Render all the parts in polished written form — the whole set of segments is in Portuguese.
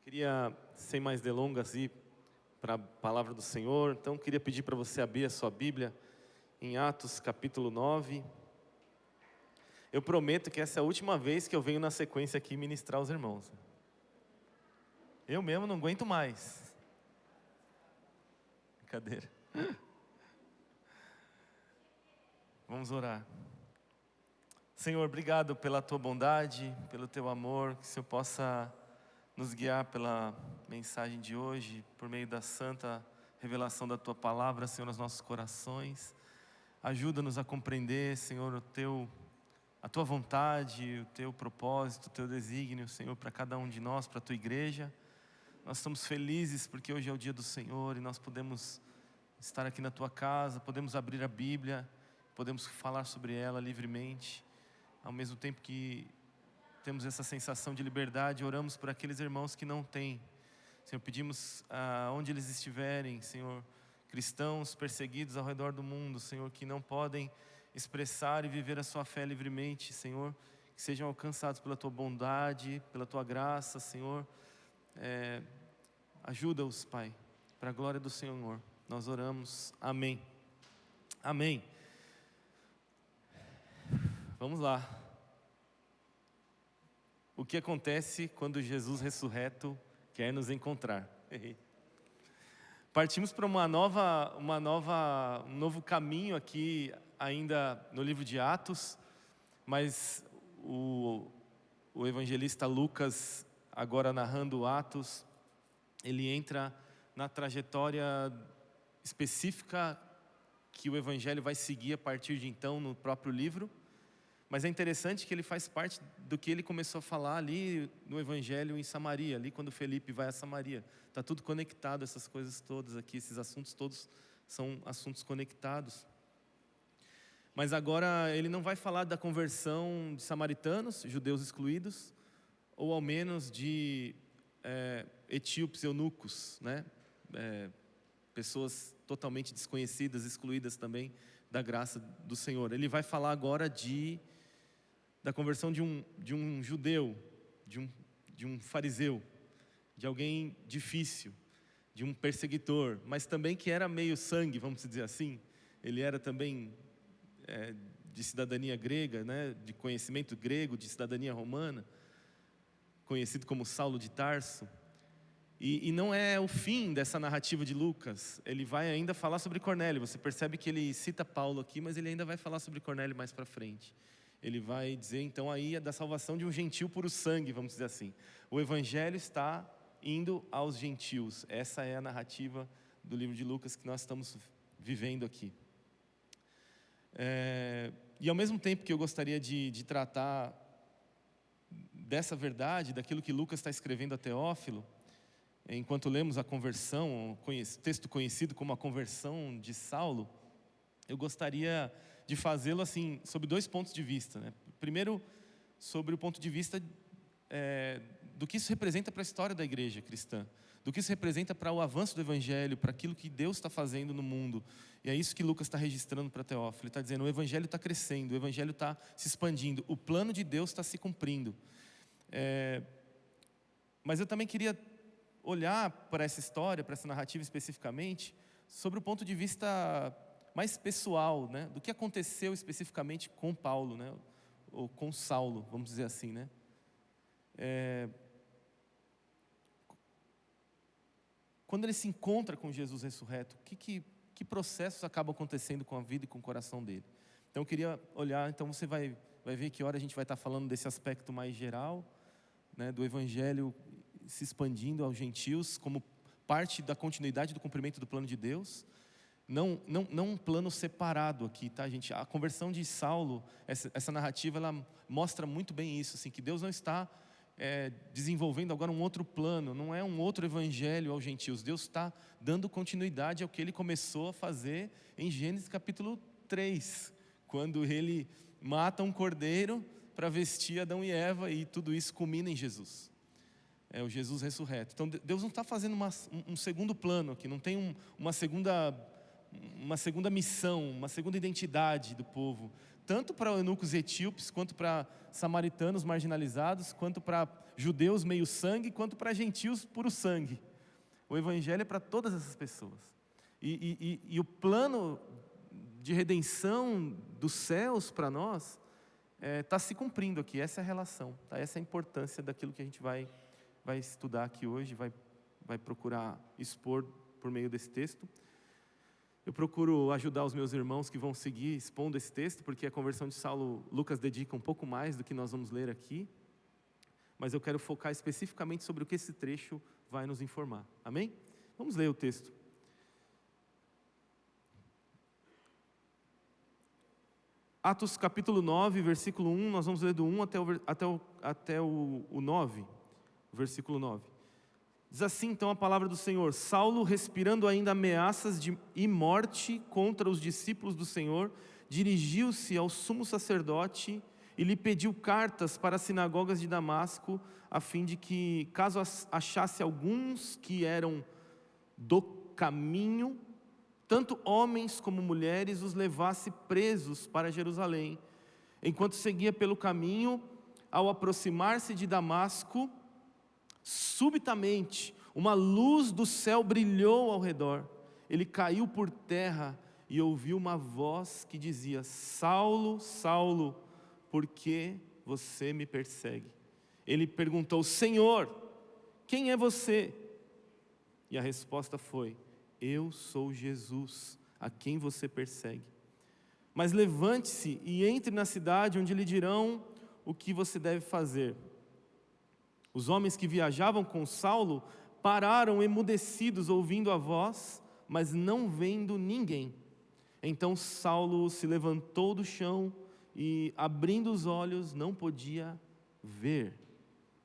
Queria, sem mais delongas, ir para a palavra do Senhor. Então, queria pedir para você abrir a sua Bíblia em Atos capítulo 9. Eu prometo que essa é a última vez que eu venho na sequência aqui ministrar aos irmãos. Eu mesmo não aguento mais. Brincadeira. Vamos orar. Senhor, obrigado pela Tua bondade, pelo Teu amor, que o Senhor possa nos guiar pela mensagem de hoje, por meio da santa revelação da Tua palavra, Senhor, nos nossos corações. Ajuda-nos a compreender, Senhor, a Tua vontade, o Teu propósito, o Teu desígnio, Senhor, para cada um de nós, para a Tua igreja. Nós estamos felizes porque hoje é o dia do Senhor e nós podemos estar aqui na Tua casa, podemos abrir a Bíblia, podemos falar sobre ela livremente, ao mesmo tempo que temos essa sensação de liberdade. Oramos por aqueles irmãos que não têm. Senhor, pedimos onde eles estiverem, Senhor, cristãos perseguidos ao redor do mundo, Senhor, que não podem expressar e viver a sua fé livremente, Senhor, que sejam alcançados pela Tua bondade, pela Tua graça, Senhor. Ajuda-os, Pai, para a glória do Senhor. Nós oramos. Amém. Amém. Vamos lá. O que acontece quando Jesus ressurreto quer nos encontrar? Partimos para um novo caminho aqui ainda no livro de Atos, mas o evangelista Lucas, agora narrando Atos, ele entra na trajetória específica que o evangelho vai seguir a partir de então no próprio livro. Mas é interessante que ele faz parte do que ele começou a falar ali no Evangelho em Samaria, ali quando Felipe vai a Samaria. Está tudo conectado, essas coisas todas aqui, esses assuntos todos são assuntos conectados. Mas agora ele não vai falar da conversão de samaritanos, judeus excluídos, ou ao menos de etíopes, eunucos, né? Pessoas totalmente desconhecidas, excluídas também da graça do Senhor. Ele vai falar agora da conversão de um judeu, de um fariseu, de alguém difícil, de um perseguidor, mas também que era meio sangue, vamos dizer assim. Ele era também de cidadania grega, né, de conhecimento grego, de cidadania romana, conhecido como Saulo de Tarso. E não é o fim dessa narrativa de Lucas. Ele vai ainda falar sobre Cornélio. Você percebe que ele cita Paulo aqui, mas ele ainda vai falar sobre Cornélio mais para frente. Ele vai dizer então aí da salvação de um gentil por o sangue, vamos dizer assim. O evangelho está indo aos gentios. Essa é a narrativa do livro de Lucas que nós estamos vivendo aqui. E ao mesmo tempo que eu gostaria de tratar dessa verdade, daquilo que Lucas está escrevendo a Teófilo, enquanto lemos a conversão, texto conhecido como a conversão de Saulo, eu gostaria de fazê-lo assim, sob dois pontos de vista, né? Primeiro, sobre o ponto de vista do que isso representa para a história da igreja cristã, do que isso representa para o avanço do evangelho, para aquilo que Deus está fazendo no mundo. E é isso que Lucas está registrando para Teófilo. Ele está dizendo, o evangelho está crescendo, o evangelho está se expandindo, o plano de Deus está se cumprindo. Mas eu também queria olhar para essa história, para essa narrativa especificamente, sobre o ponto de vista mais pessoal, né, do que aconteceu especificamente com Paulo, né, ou com Saulo, vamos dizer assim, né. Quando ele se encontra com Jesus ressurreto, que processos acabam acontecendo com a vida e com o coração dele? Então eu queria olhar, então você vai ver que hora a gente vai estar falando desse aspecto mais geral, né, do evangelho se expandindo aos gentios como parte da continuidade do cumprimento do plano de Deus. Não um plano separado aqui, tá, gente? A conversão de Saulo, essa narrativa, ela mostra muito bem isso, assim, que Deus não está desenvolvendo agora um outro plano, não é um outro evangelho aos gentios. Deus está dando continuidade ao que Ele começou a fazer em Gênesis capítulo 3, quando Ele mata um cordeiro para vestir Adão e Eva, e tudo isso culmina em Jesus. É o Jesus ressurreto. Então Deus não está fazendo um segundo plano aqui, não tem uma segunda missão, uma segunda identidade do povo, tanto para eunucos etíopes, quanto para samaritanos marginalizados, quanto para judeus meio sangue, quanto para gentios puro sangue. O Evangelho é para todas essas pessoas. E o plano de redenção dos céus para nós está se cumprindo aqui. Essa é a relação, tá? Essa é a importância daquilo que a gente vai estudar aqui hoje, vai procurar expor por meio desse texto. Eu procuro ajudar os meus irmãos que vão seguir expondo esse texto, porque a conversão de Saulo, Lucas dedica um pouco mais do que nós vamos ler aqui, mas eu quero focar especificamente sobre o que esse trecho vai nos informar. Amém? Vamos ler o texto. Atos capítulo 9, versículo 1, nós vamos ler do 1 até o 9, versículo 9. Diz assim então a palavra do Senhor: Saulo, respirando ainda ameaças e morte contra os discípulos do Senhor, dirigiu-se ao sumo sacerdote e lhe pediu cartas para as sinagogas de Damasco, a fim de que, caso achasse alguns que eram do caminho, tanto homens como mulheres, os levasse presos para Jerusalém. Enquanto seguia pelo caminho, ao aproximar-se de Damasco, subitamente uma luz do céu brilhou ao redor. Ele caiu por terra e ouviu uma voz que dizia: Saulo, Saulo, por que você me persegue? Ele perguntou: Senhor, quem é você? E a resposta foi: eu sou Jesus, a quem você persegue. Mas levante-se e entre na cidade, onde lhe dirão o que você deve fazer. Os homens que viajavam com Saulo pararam emudecidos, ouvindo a voz, mas não vendo ninguém. Então Saulo se levantou do chão e, abrindo os olhos, não podia ver.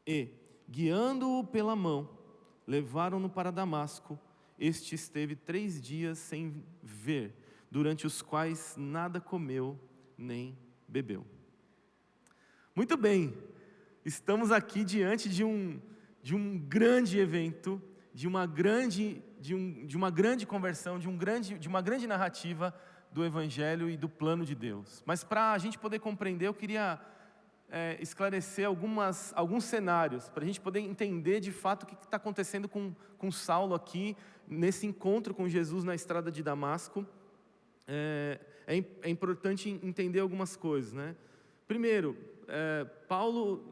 E, guiando-o pela mão, levaram-no para Damasco. Este esteve 3 dias sem ver, durante os quais nada comeu nem bebeu. Muito bem, estamos aqui diante de um grande evento, de uma grande conversão, de uma grande narrativa do Evangelho e do plano de Deus. Mas para a gente poder compreender, eu queria esclarecer alguns cenários, para a gente poder entender de fato o que está acontecendo com Saulo aqui, nesse encontro com Jesus na estrada de Damasco. É importante entender algumas coisas, né? Primeiro, Paulo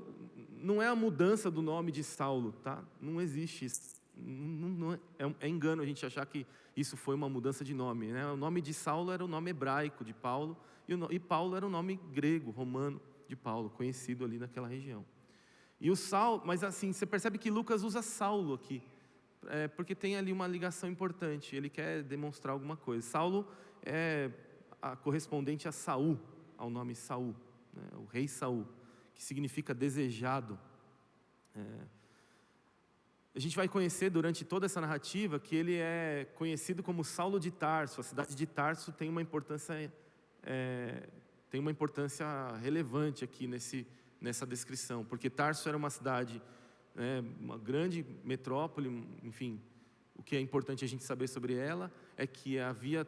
não é a mudança do nome de Saulo, tá? Não existe isso. É engano a gente achar que isso foi uma mudança de nome, né? O nome de Saulo era o nome hebraico de Paulo, e Paulo era o nome grego, romano de Paulo, conhecido ali naquela região. E o Saulo, mas assim, você percebe que Lucas usa Saulo aqui, porque tem ali uma ligação importante, ele quer demonstrar alguma coisa. Saulo é correspondente a Saul, ao nome Saul, né? O rei Saul, que significa desejado. A gente vai conhecer durante toda essa narrativa que ele é conhecido como Saulo de Tarso. A cidade de Tarso tem uma importância relevante aqui nessa descrição, porque Tarso era uma cidade, uma grande metrópole, enfim. O que é importante a gente saber sobre ela é que havia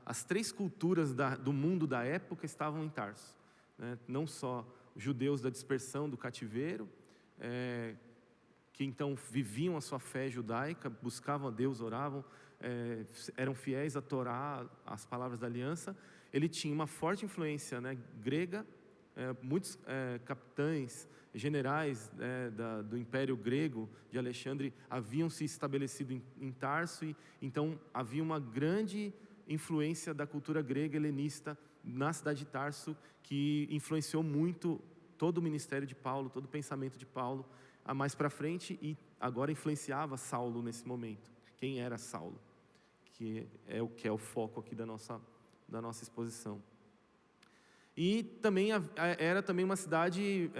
as 3 culturas do mundo da época estavam em Tarso, né? Não só os judeus da dispersão do cativeiro, que então viviam a sua fé judaica, buscavam a Deus, oravam, eram fiéis à Torá, às palavras da aliança. Ele tinha uma forte influência, né, grega, muitos capitães, generais do Império Grego de Alexandre haviam se estabelecido em Tarso, e então havia uma grande influência da cultura grega helenista na cidade de Tarso, que influenciou muito todo o ministério de Paulo, todo o pensamento de Paulo, a mais para frente, e agora influenciava Saulo nesse momento. Quem era Saulo? Que é o foco aqui da nossa exposição. E também era também uma cidade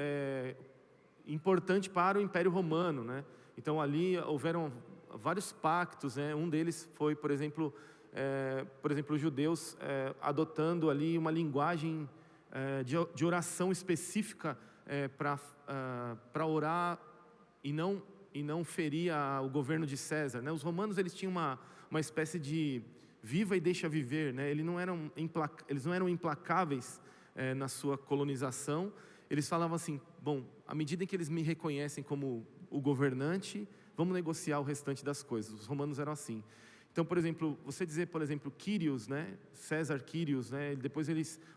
importante para o Império Romano, né? Então ali houveram vários pactos, né? Um deles foi, por exemplo, os judeus adotando ali uma linguagem de oração específica para orar e não ferir o governo de César, né? Os romanos, eles tinham uma espécie de viva e deixa viver, né? Eles não eram implacáveis na sua colonização, eles falavam assim, bom, à medida em que eles me reconhecem como o governante, vamos negociar o restante das coisas. Os romanos eram assim. Então, por exemplo, você dizer, por exemplo, Quírios, né? César Quírios, né? Depois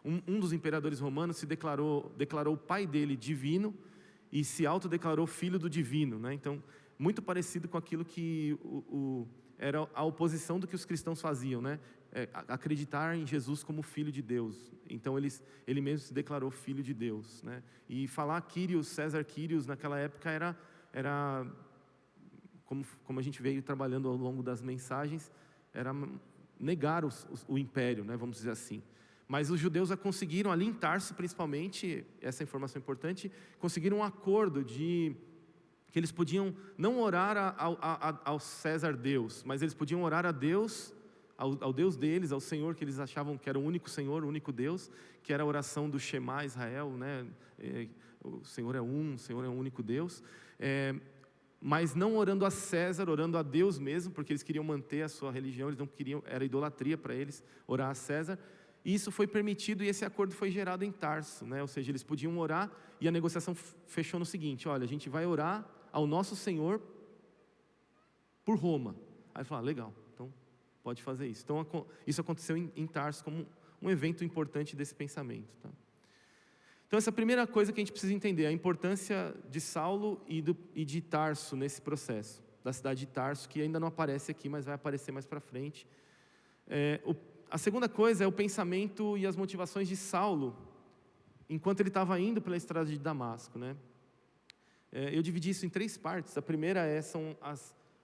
um dos imperadores romanos se declarou o pai dele divino e se autodeclarou filho do divino, né? Então, muito parecido com aquilo que era a oposição do que os cristãos faziam, né? Acreditar em Jesus como filho de Deus. Então ele mesmo se declarou filho de Deus, né? E falar Quírios, César Quírios naquela época era como a gente veio trabalhando ao longo das mensagens, era negar o império, né? Vamos dizer assim. Mas os judeus conseguiram ali em Tarso, principalmente, essa informação é importante, conseguiram um acordo que eles podiam não orar ao César Deus, mas eles podiam orar a Deus, ao Deus deles, ao Senhor que eles achavam que era o único Senhor, o único Deus, que era a oração do Shema Israel, né? O Senhor é um, o Senhor é um único Deus, mas não orando a César, orando a Deus mesmo, porque eles queriam manter a sua religião, eles não queriam, era idolatria para eles orar a César. E isso foi permitido e esse acordo foi gerado em Tarso, né? Ou seja, eles podiam orar e a negociação fechou no seguinte: olha, a gente vai orar ao nosso Senhor por Roma. Aí falaram, legal, então pode fazer isso. Então isso aconteceu em Tarso como um evento importante desse pensamento, tá? Então essa é a primeira coisa que a gente precisa entender, a importância de Saulo e de Tarso nesse processo, da cidade de Tarso, que ainda não aparece aqui, mas vai aparecer mais para frente. A segunda coisa é o pensamento e as motivações de Saulo, enquanto ele estava indo pela estrada de Damasco, né? Eu dividi isso em 3 partes. A primeira são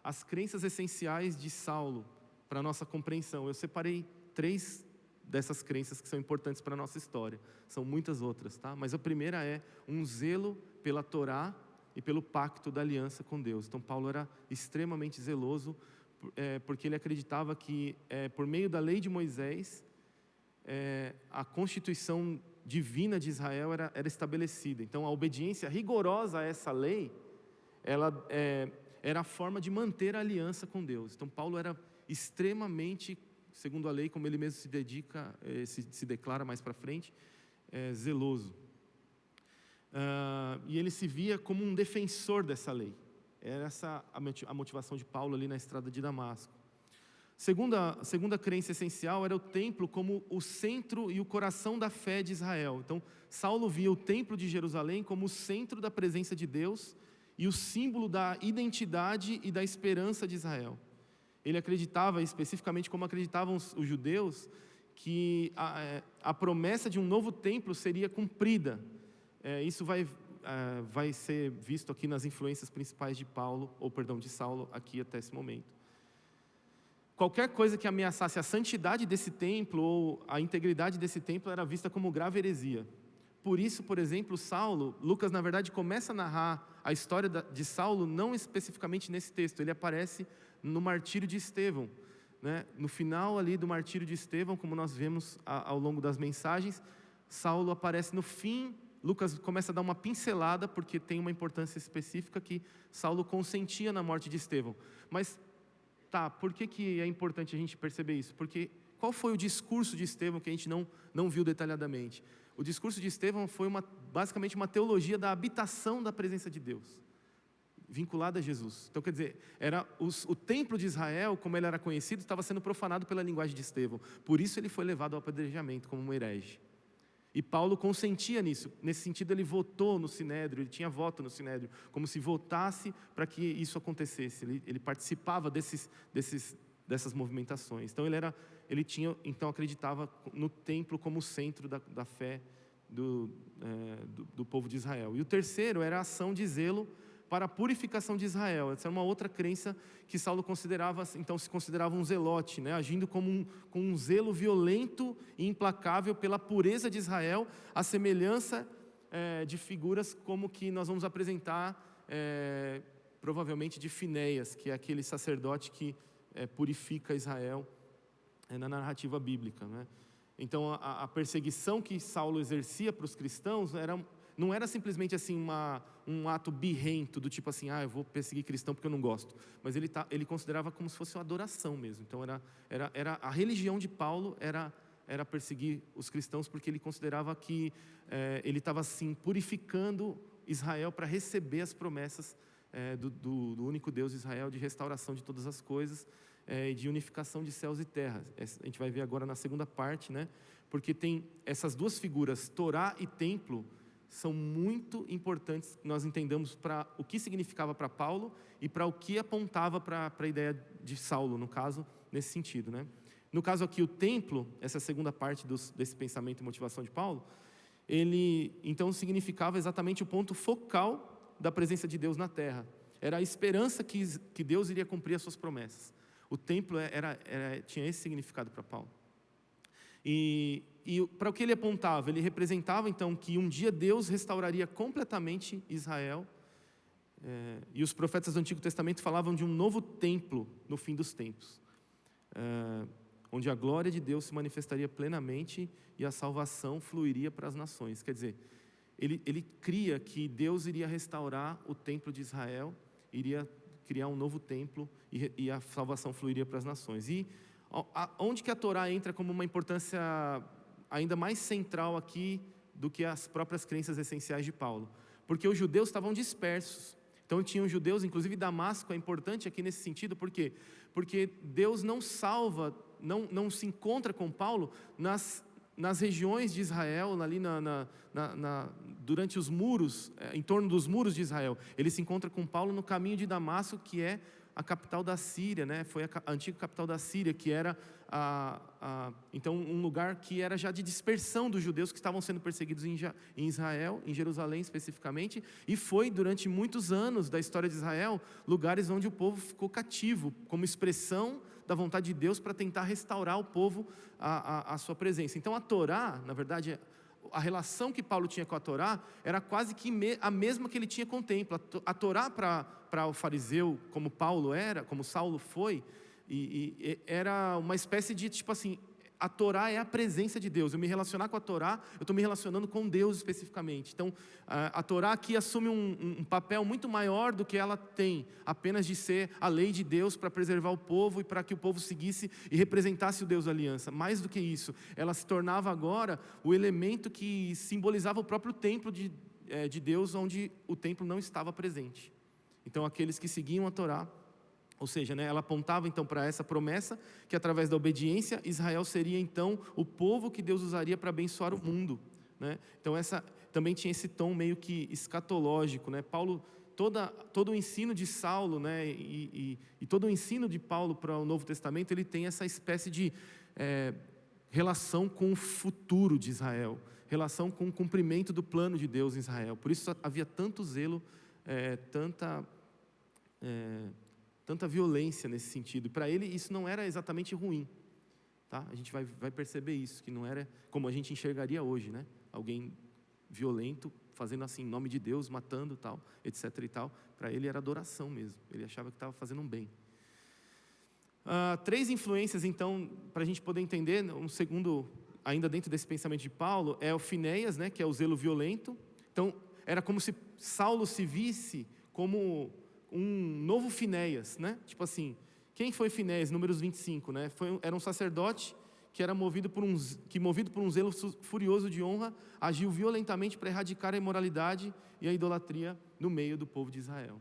as crenças essenciais de Saulo, para a nossa compreensão. Eu separei 3 dessas crenças que são importantes para a nossa história. São muitas outras, tá? Mas a primeira é um zelo pela Torá e pelo pacto da aliança com Deus. Então Paulo era extremamente zeloso, porque ele acreditava que por meio da lei de Moisés, a constituição divina de Israel era estabelecida. Então a obediência rigorosa a essa lei, ela era a forma de manter a aliança com Deus. Então Paulo era extremamente, segundo a lei, como ele mesmo se declara mais para frente, zeloso. E ele se via como um defensor dessa lei. Era essa a motivação de Paulo ali na estrada de Damasco. Segunda crença essencial era o templo como o centro e o coração da fé de Israel. Então, Saulo via o templo de Jerusalém como o centro da presença de Deus e o símbolo da identidade e da esperança de Israel. Ele acreditava, especificamente como acreditavam os judeus, que a promessa de um novo templo seria cumprida. Isso vai ser visto aqui nas influências principais de Saulo, aqui até esse momento. Qualquer coisa que ameaçasse a santidade desse templo ou a integridade desse templo era vista como grave heresia. Por isso, por exemplo, Lucas na verdade começa a narrar a história de Saulo, não especificamente nesse texto, ele aparece no martírio de Estevão, né? No final ali do martírio de Estevão, como nós vemos ao longo das mensagens, Saulo aparece no fim. Lucas começa a dar uma pincelada, porque tem uma importância específica que Saulo consentia na morte de Estevão. Mas, por que é importante a gente perceber isso? Porque qual foi o discurso de Estevão que a gente não viu detalhadamente? O discurso de Estevão foi basicamente uma teologia da habitação da presença de Deus, vinculada a Jesus. Então, quer dizer, o templo de Israel, como ele era conhecido, estava sendo profanado pela linguagem de Estevão. Por isso ele foi levado ao apedrejamento como um herege. E Paulo consentia nisso. Nesse sentido, ele votou no Sinédrio, ele tinha voto no Sinédrio, como se votasse para que isso acontecesse. Ele participava dessas movimentações. Então, ele acreditava no templo como centro da fé do povo de Israel. E o terceiro era a ação de zelo para a purificação de Israel. Essa é uma outra crença que Saulo se considerava um zelote, né? Agindo com um zelo violento e implacável pela pureza de Israel, a semelhança de figuras como que nós vamos apresentar, provavelmente de Finéias, que é aquele sacerdote que purifica Israel na narrativa bíblica, né? Então a perseguição que Saulo exercia para os cristãos não era simplesmente assim um ato birrento, do tipo assim, eu vou perseguir cristão porque eu não gosto. Mas ele considerava como se fosse uma adoração mesmo. Então a religião de Paulo era era perseguir os cristãos, porque ele considerava que ele estava assim purificando Israel para receber as promessas do único Deus de Israel, de restauração de todas as coisas, de unificação de céus e terras. A gente vai ver agora na segunda parte, né? Porque tem essas duas figuras, Torá e templo, são muito importantes que nós entendamos para o que significava para Paulo e para o que apontava para a ideia de Saulo, no caso, nesse sentido, né? No caso aqui, o templo, essa segunda parte desse pensamento e motivação de Paulo, ele então significava exatamente o ponto focal da presença de Deus na terra. Era a esperança que Deus iria cumprir as suas promessas. O templo tinha esse significado para Paulo. E para o que ele apontava? Ele representava então que um dia Deus restauraria completamente Israel. E os profetas do Antigo Testamento falavam de um novo templo no fim dos tempos, onde a glória de Deus se manifestaria plenamente e a salvação fluiria para as nações. Quer dizer, ele cria que Deus iria restaurar o templo de Israel, iria criar um novo templo e a salvação fluiria para as nações. E onde que a Torá entra como uma importância ainda mais central aqui do que as próprias crenças essenciais de Paulo? Porque os judeus estavam dispersos. Então tinham judeus, inclusive Damasco é importante aqui nesse sentido, por quê? Porque Deus não salva, não se encontra com Paulo nas regiões de Israel, ali durante os muros, em torno dos muros de Israel. Ele se encontra com Paulo no caminho de Damasco, que é a capital da Síria, né? Foi a antiga capital da Síria, que era então um lugar que era já de dispersão dos judeus que estavam sendo perseguidos em Israel, em Jerusalém especificamente, e foi durante muitos anos da história de Israel, lugares onde o povo ficou cativo, como expressão da vontade de Deus para tentar restaurar o povo à sua presença. Então a Torá, na verdade, a relação que Paulo tinha com a Torá era quase que a mesma que ele tinha com o templo. A Torá para o fariseu, como Paulo era, como Saulo foi, e era uma espécie de, tipo assim, a Torá é a presença de Deus. Eu me relacionar com a Torá, eu estou me relacionando com Deus especificamente. Então, a Torá aqui assume um papel muito maior do que ela tem, apenas de ser a lei de Deus para preservar o povo e para que o povo seguisse e representasse o Deus da aliança. Mais do que isso, ela se tornava agora o elemento que simbolizava o próprio templo de Deus, onde o templo não estava presente. Então, aqueles que seguiam a Torá, ou seja, né, ela apontava então para essa promessa, que através da obediência, Israel seria então o povo que Deus usaria para abençoar o mundo, né? Então essa também tinha esse tom meio que escatológico, né? Paulo, todo o ensino de Saulo, né, e todo o ensino de Paulo para o Novo Testamento, ele tem essa espécie de relação com o futuro de Israel, relação com o cumprimento do plano de Deus em Israel. Por isso havia tanto zelo, tanta violência nesse sentido. Para ele isso não era exatamente ruim, tá? A gente vai perceber isso, que não era como a gente enxergaria hoje, né? Alguém violento, fazendo assim, em nome de Deus, matando tal, etc e tal. Para ele era adoração mesmo, ele achava que estava fazendo um bem. 3 influências então, para a gente poder entender, um segundo, ainda dentro desse pensamento de Paulo, é o Finéias, né? Que é o zelo violento. Então, era como se Saulo se visse como um novo Finéias, né? Tipo assim, quem foi Finéias? Números 25, né? Era um sacerdote que era movido por um zelo furioso de honra, agiu violentamente para erradicar a imoralidade e a idolatria no meio do povo de Israel.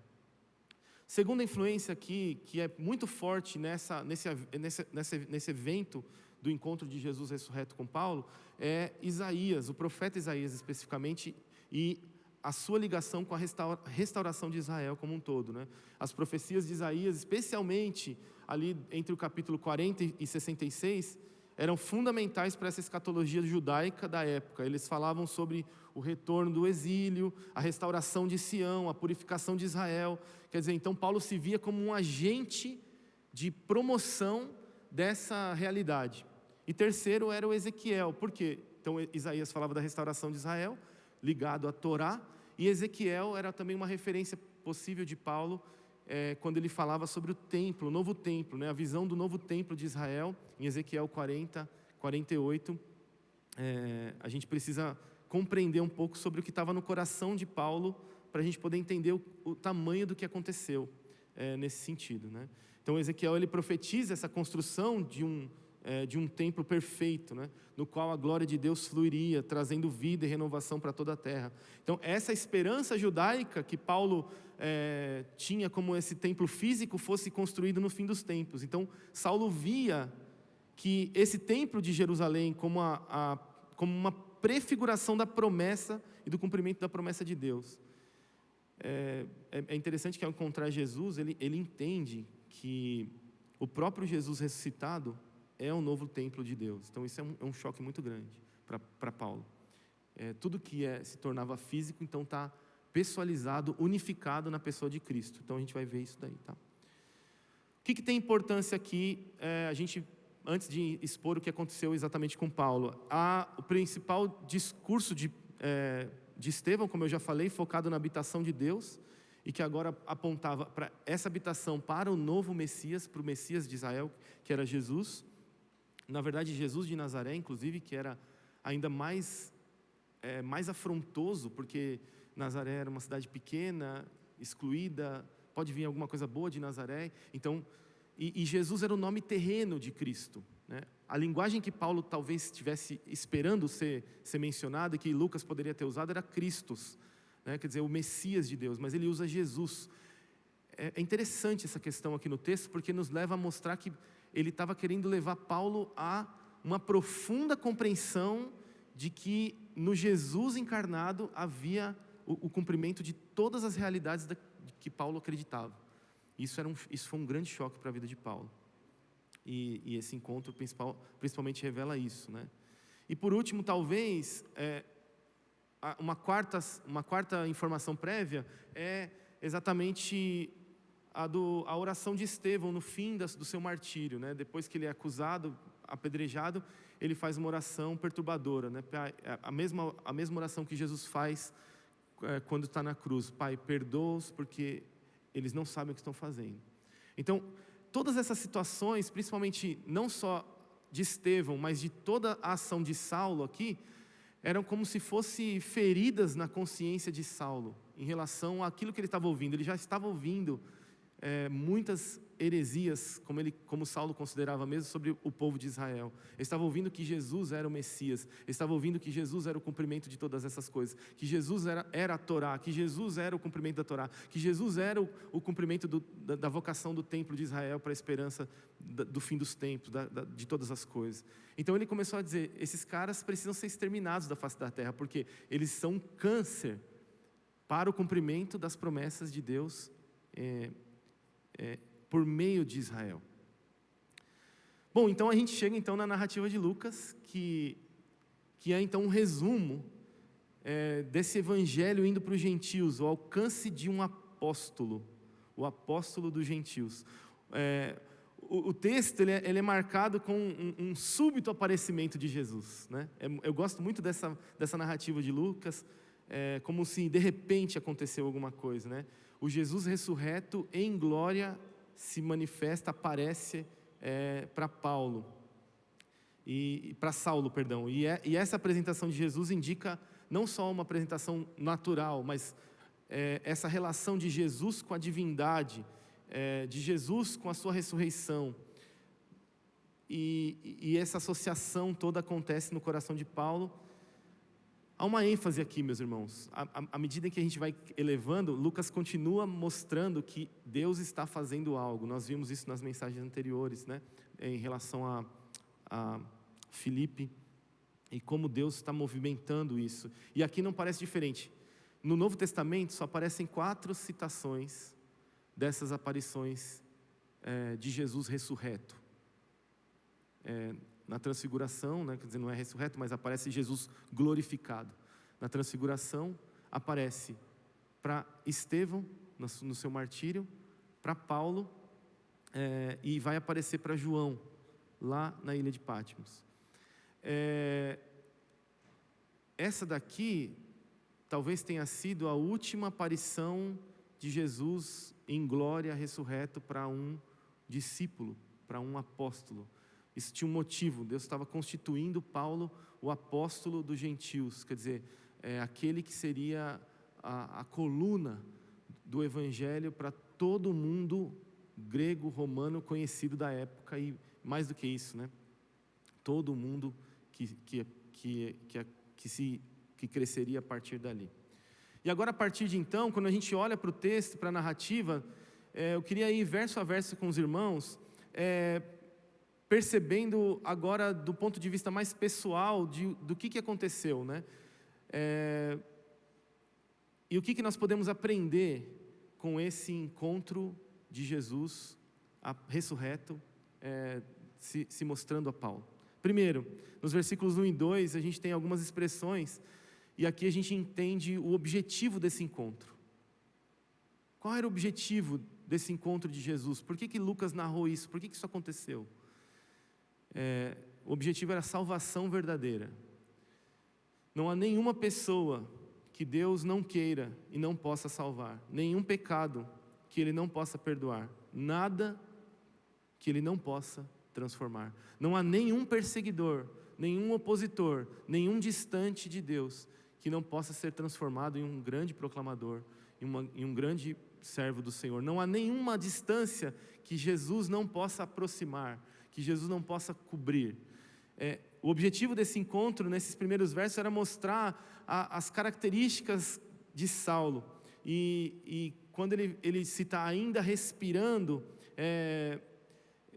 Segunda influência aqui, que é muito forte nesse evento do encontro de Jesus ressurreto com Paulo, é Isaías, o profeta Isaías especificamente, e a sua ligação com a restauração de Israel como um todo, né? As profecias de Isaías, especialmente ali entre o capítulo 40 e 66, eram fundamentais para essa escatologia judaica da época. Eles falavam sobre o retorno do exílio, a restauração de Sião, a purificação de Israel. Quer dizer, então Paulo se via como um agente de promoção dessa realidade. E terceiro era o Ezequiel. Por quê? Então Isaías falava da restauração de Israel, ligado à Torá, e Ezequiel era também uma referência possível de Paulo, quando ele falava sobre o templo, o novo templo, né? A visão do novo templo de Israel, em Ezequiel 40, 48. A gente precisa compreender um pouco sobre o que estava no coração de Paulo, para a gente poder entender o tamanho do que aconteceu nesse sentido, né? Então Ezequiel ele profetiza essa construção de de um templo perfeito, né? No qual a glória de Deus fluiria, trazendo vida e renovação para toda a terra. Então, essa esperança judaica que Paulo tinha como esse templo físico fosse construído no fim dos tempos. Então, Saulo via que esse templo de Jerusalém como uma prefiguração da promessa e do cumprimento da promessa de Deus. É interessante que ao encontrar Jesus, ele entende que o próprio Jesus ressuscitado é o novo templo de Deus. Então isso é um choque muito grande para Paulo. Tudo que se tornava físico, então está pessoalizado, unificado na pessoa de Cristo. Então a gente vai ver isso daí, tá? O que tem importância aqui, antes de expor o que aconteceu exatamente com Paulo? O principal discurso de Estevão, como eu já falei, focado na habitação de Deus, e que agora apontava para essa habitação para o novo Messias, para o Messias de Israel, que era Jesus. Na verdade, Jesus de Nazaré, inclusive, que era ainda mais afrontoso, porque Nazaré era uma cidade pequena, excluída, pode vir alguma coisa boa de Nazaré. Então, e Jesus era o nome terreno de Cristo, né? A linguagem que Paulo talvez estivesse esperando ser mencionada, e que Lucas poderia ter usado, era Christos, né? Quer dizer, o Messias de Deus, mas ele usa Jesus. É interessante essa questão aqui no texto, porque nos leva a mostrar que ele estava querendo levar Paulo a uma profunda compreensão de que no Jesus encarnado havia o cumprimento de todas as realidades que Paulo acreditava. Isso foi um grande choque para a vida de Paulo. E esse encontro principalmente revela isso, né? E por último, talvez, uma quarta informação prévia é exatamente a oração de Estevão no fim do seu martírio, né? Depois que ele é acusado, apedrejado, ele faz uma oração perturbadora, né? A mesma oração que Jesus faz quando está na cruz: Pai, perdoa-os porque eles não sabem o que estão fazendo. Então, todas essas situações, principalmente não só de Estevão, mas de toda a ação de Saulo aqui, eram como se fossem feridas na consciência de Saulo, em relação àquilo que ele estava ouvindo. Ele já estava ouvindo muitas heresias, como Saulo considerava mesmo, sobre o povo de Israel. Ele estava ouvindo que Jesus era o Messias, ele estava ouvindo que Jesus era o cumprimento de todas essas coisas, que Jesus era a Torá, que Jesus era o cumprimento da Torá, que Jesus era o cumprimento da vocação do templo de Israel para a esperança do fim dos tempos, de todas as coisas. Então ele começou a dizer: esses caras precisam ser exterminados da face da terra, porque eles são um câncer para o cumprimento das promessas de Deus por meio de Israel. Bom, então a gente chega então na narrativa de Lucas, que é então um resumo desse evangelho indo para os gentios, o alcance de um apóstolo, o apóstolo dos gentios. O texto ele é marcado com um súbito aparecimento de Jesus, né? Eu gosto muito dessa narrativa de Lucas, como se de repente aconteceu alguma coisa, né? O Jesus ressurreto em glória se manifesta, aparece para Paulo e para Saulo, perdão. E essa apresentação de Jesus indica não só uma apresentação natural, mas essa relação de Jesus com a divindade, de Jesus com a sua ressurreição. E essa associação toda acontece no coração de Paulo. Há uma ênfase aqui, meus irmãos. À medida que a gente vai elevando, Lucas continua mostrando que Deus está fazendo algo. Nós vimos isso nas mensagens anteriores, né? Em relação a Filipe, e como Deus está movimentando isso. E aqui não parece diferente. No Novo Testamento só aparecem 4 citações dessas aparições de Jesus ressurreto. Na transfiguração, né, quer dizer, não é ressurreto, mas aparece Jesus glorificado. Na transfiguração aparece para Estevão, no seu martírio, para Paulo, e vai aparecer para João, lá na ilha de Patmos. Essa daqui talvez tenha sido a última aparição de Jesus em glória ressurreto para um discípulo, para um apóstolo. Isso tinha um motivo. Deus estava constituindo Paulo o apóstolo dos gentios, quer dizer, aquele que seria a coluna do evangelho para todo mundo grego, romano, conhecido da época, e mais do que isso, né? todo mundo que cresceria a partir dali. E agora, a partir de então, quando a gente olha para o texto, para a narrativa, eu queria ir verso a verso com os irmãos, percebendo agora do ponto de vista mais pessoal do que aconteceu, né? E o que nós podemos aprender com esse encontro de Jesus ressurreto, se mostrando a Paulo. Primeiro, nos versículos 1 e 2, a gente tem algumas expressões, e aqui a gente entende o objetivo desse encontro. Qual era o objetivo desse encontro de Jesus? Por que Lucas narrou isso? Por que isso aconteceu? O objetivo era a salvação verdadeira. Não há nenhuma pessoa que Deus não queira e não possa salvar, nenhum pecado que Ele não possa perdoar, nada que Ele não possa transformar. Não há nenhum perseguidor, nenhum opositor, nenhum distante de Deus que não possa ser transformado em um grande proclamador, em um grande servo do Senhor. Não há nenhuma distância que Jesus não possa aproximar, que Jesus não possa cobrir. O objetivo desse encontro, nesses primeiros versos, era mostrar as características de Saulo. E quando ele se está ainda respirando,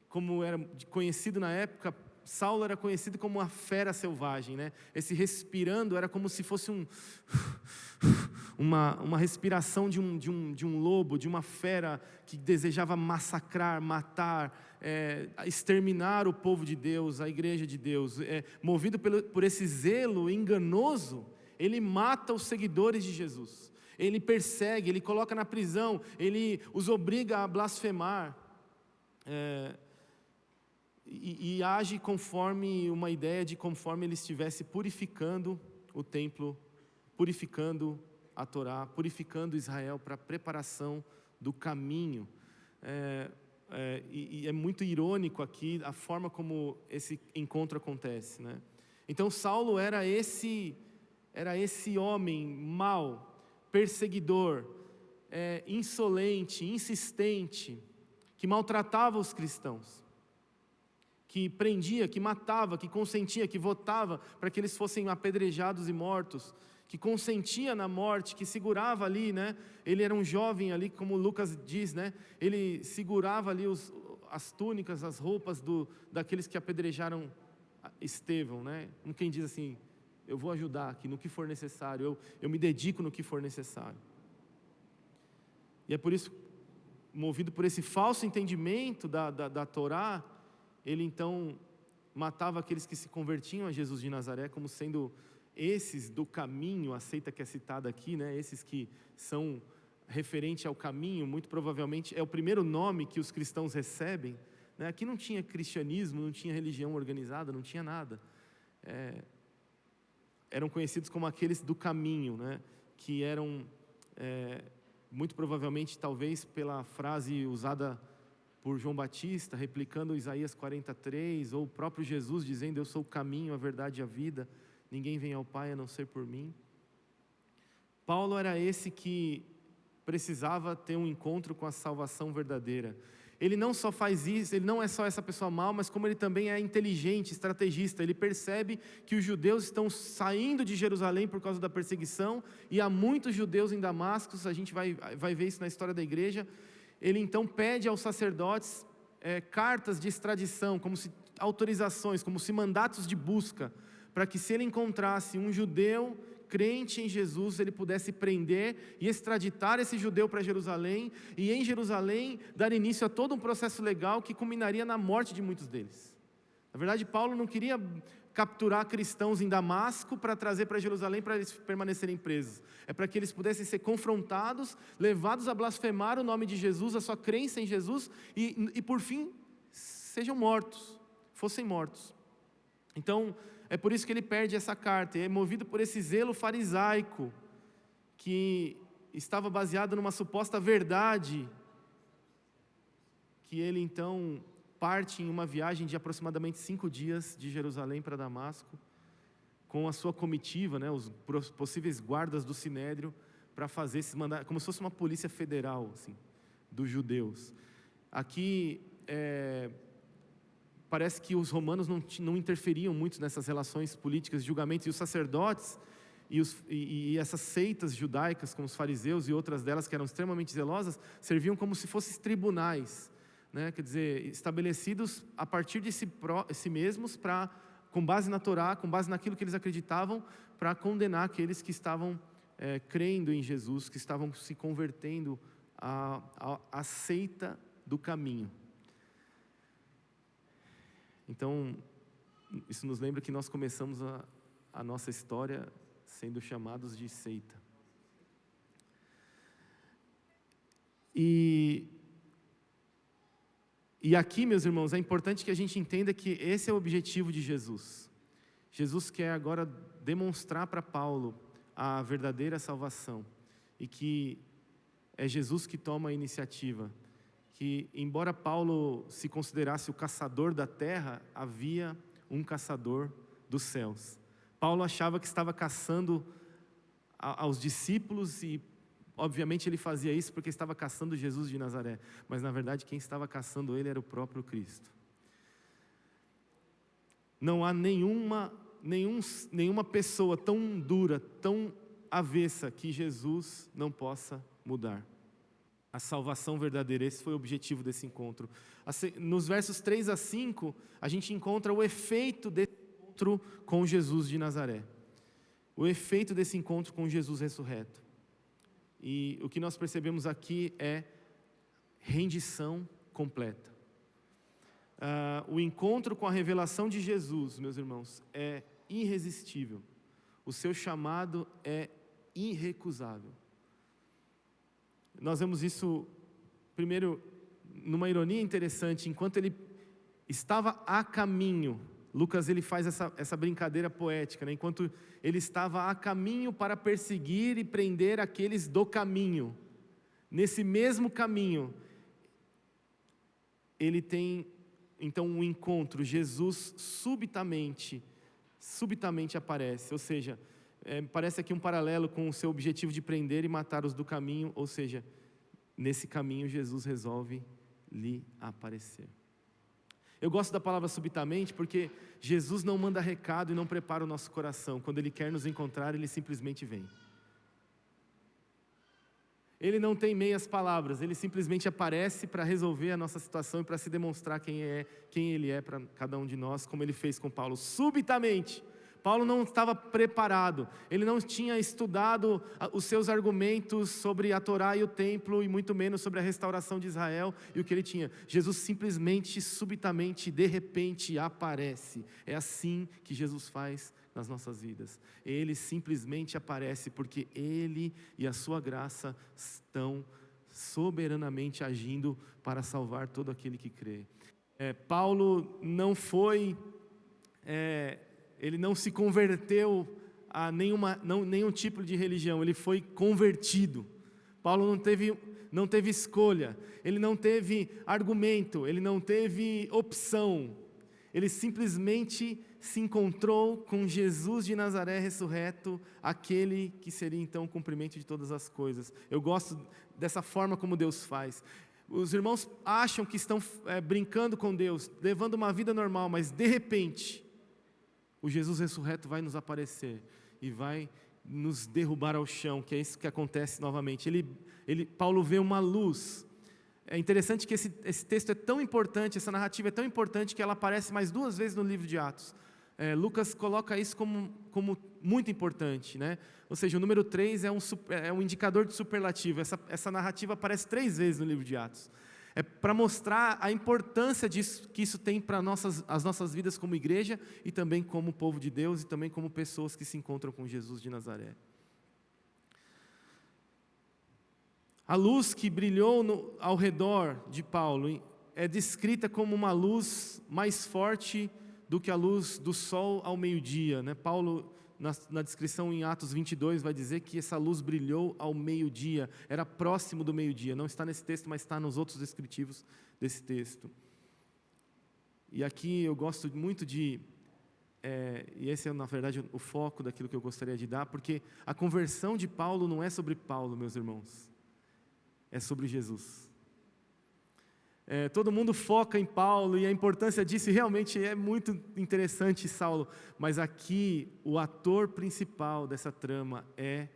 como era conhecido na época, Saulo era conhecido como uma fera selvagem, né? Esse respirando era como se fosse uma respiração de um lobo, de uma fera que desejava massacrar, matar, exterminar o povo de Deus, a igreja de Deus. Movido por esse zelo enganoso, ele mata os seguidores de Jesus. Ele persegue, ele coloca na prisão, ele os obriga a blasfemar. E age conforme uma ideia de conforme ele estivesse purificando o templo, purificando a Torá, purificando Israel para a preparação do caminho. E é muito irônico aqui a forma como esse encontro acontece, né? Então Saulo era esse homem mau, perseguidor, insolente, insistente, que maltratava os cristãos, que prendia, que matava, que consentia, que votava para que eles fossem apedrejados e mortos, que consentia na morte, que segurava ali, né? Ele era um jovem ali, como Lucas diz, né? Ele segurava ali as túnicas, as roupas daqueles que apedrejaram Estevão, né? Como quem diz assim, eu vou ajudar aqui no que for necessário, eu me dedico no que for necessário. E é por isso, movido por esse falso entendimento da Torá, ele então matava aqueles que se convertiam a Jesus de Nazaré como sendo esses do caminho, a seita que é citada aqui, né? Esses que são referente ao caminho, muito provavelmente é o primeiro nome que os cristãos recebem, né? Aqui não tinha cristianismo, não tinha religião organizada, não tinha nada. Eram conhecidos como aqueles do caminho, né? Que eram, muito provavelmente, talvez pela frase usada por João Batista, replicando Isaías 43, ou o próprio Jesus dizendo, eu sou o caminho, a verdade e a vida, ninguém vem ao Pai a não ser por mim. Paulo era esse que precisava ter um encontro com a salvação verdadeira. Ele não só faz isso, ele não é só essa pessoa mal, mas como ele também é inteligente, estrategista. Ele percebe que os judeus estão saindo de Jerusalém por causa da perseguição, e há muitos judeus em Damasco, a gente vai ver isso na história da igreja. Ele então pede aos sacerdotes cartas de extradição, como se autorizações, como se mandatos de busca, para que se ele encontrasse um judeu crente em Jesus, ele pudesse prender e extraditar esse judeu para Jerusalém, e em Jerusalém dar início a todo um processo legal que culminaria na morte de muitos deles. Na verdade, Paulo não queria capturar cristãos em Damasco para trazer para Jerusalém para eles permanecerem presos. É para que eles pudessem ser confrontados, levados a blasfemar o nome de Jesus, a sua crença em Jesus, e por fim, fossem mortos. Então, é por isso que ele perde essa carta, e é movido por esse zelo farisaico, que estava baseado numa suposta verdade, que ele então parte em uma viagem de aproximadamente 5 dias de Jerusalém para Damasco, com a sua comitiva, né, os possíveis guardas do Sinédrio, para fazer esses mandatos, como se fosse uma polícia federal, assim, dos judeus. Aqui, parece que os romanos não interferiam muito nessas relações políticas de julgamento, e os sacerdotes e essas seitas judaicas, como os fariseus e outras delas que eram extremamente zelosas, serviam como se fossem tribunais, né? Quer dizer, estabelecidos a partir de si mesmos, com base na Torá, com base naquilo que eles acreditavam, para condenar aqueles que estavam crendo em Jesus, que estavam se convertendo à seita do caminho. Então, isso nos lembra que nós começamos a nossa história sendo chamados de seita. E aqui, meus irmãos, é importante que a gente entenda que esse é o objetivo de Jesus. Jesus quer agora demonstrar para Paulo a verdadeira salvação, e que é Jesus que toma a iniciativa. Que, embora Paulo se considerasse o caçador da terra, havia um caçador dos céus. Paulo achava que estava caçando aos discípulos, e obviamente ele fazia isso porque estava caçando Jesus de Nazaré, mas na verdade quem estava caçando ele era o próprio Cristo. Não há nenhuma pessoa tão dura, tão avessa, que Jesus não possa mudar. A salvação verdadeira, esse foi o objetivo desse encontro. Nos versos 3 a 5, a gente encontra o efeito desse encontro com Jesus de Nazaré. O efeito desse encontro com Jesus ressurreto. E o que nós percebemos aqui é rendição completa. O encontro com a revelação de Jesus, meus irmãos, é irresistível. O seu chamado é irrecusável. Nós vemos isso, primeiro, numa ironia interessante. Enquanto ele estava a caminho, Lucas ele faz essa brincadeira poética, né? Enquanto ele estava a caminho para perseguir e prender aqueles do caminho, nesse mesmo caminho, ele tem então um encontro. Jesus subitamente aparece, ou seja, parece aqui um paralelo com o seu objetivo de prender e matar os do caminho, ou seja, nesse caminho Jesus resolve lhe aparecer. Eu gosto da palavra subitamente porque Jesus não manda recado e não prepara o nosso coração. Quando Ele quer nos encontrar, Ele simplesmente vem. Ele não tem meias palavras, Ele simplesmente aparece para resolver a nossa situação e para se demonstrar quem Ele é para cada um de nós, como Ele fez com Paulo, subitamente. Paulo não estava preparado, ele não tinha estudado os seus argumentos sobre a Torá e o templo, e muito menos sobre a restauração de Israel e o que ele tinha. Jesus simplesmente, subitamente, de repente aparece. É assim que Jesus faz nas nossas vidas. Ele simplesmente aparece porque Ele e a sua graça estão soberanamente agindo para salvar todo aquele que crê. Paulo não foi... ele não se converteu a nenhum tipo de religião, ele foi convertido. Paulo não teve escolha, ele não teve argumento, ele não teve opção. Ele simplesmente se encontrou com Jesus de Nazaré ressurreto, aquele que seria então o cumprimento de todas as coisas. Eu gosto dessa forma como Deus faz. Os irmãos acham que estão brincando com Deus, levando uma vida normal, mas de repente o Jesus ressurreto vai nos aparecer e vai nos derrubar ao chão, que é isso que acontece novamente. Paulo vê uma luz. É interessante que esse texto é tão importante, essa narrativa é tão importante, que ela aparece mais 2 vezes no livro de Atos. Lucas coloca isso como muito importante, né? Ou seja, o número 3 é um indicador de superlativo. Essa narrativa aparece 3 vezes no livro de Atos. É para mostrar a importância disso, que isso tem para as nossas vidas como igreja, e também como povo de Deus, e também como pessoas que se encontram com Jesus de Nazaré. A luz que brilhou ao redor de Paulo é descrita como uma luz mais forte do que a luz do sol ao meio-dia, né? Paulo, na descrição em Atos 22, vai dizer que essa luz brilhou ao meio-dia, era próximo do meio-dia. Não está nesse texto, mas está nos outros descritivos desse texto. E aqui eu gosto muito e esse é na verdade o foco daquilo que eu gostaria de dar, porque a conversão de Paulo não é sobre Paulo, meus irmãos, é sobre Jesus. Todo mundo foca em Paulo e a importância disso, e realmente é muito interessante, Saulo. Mas aqui, o ator principal dessa trama é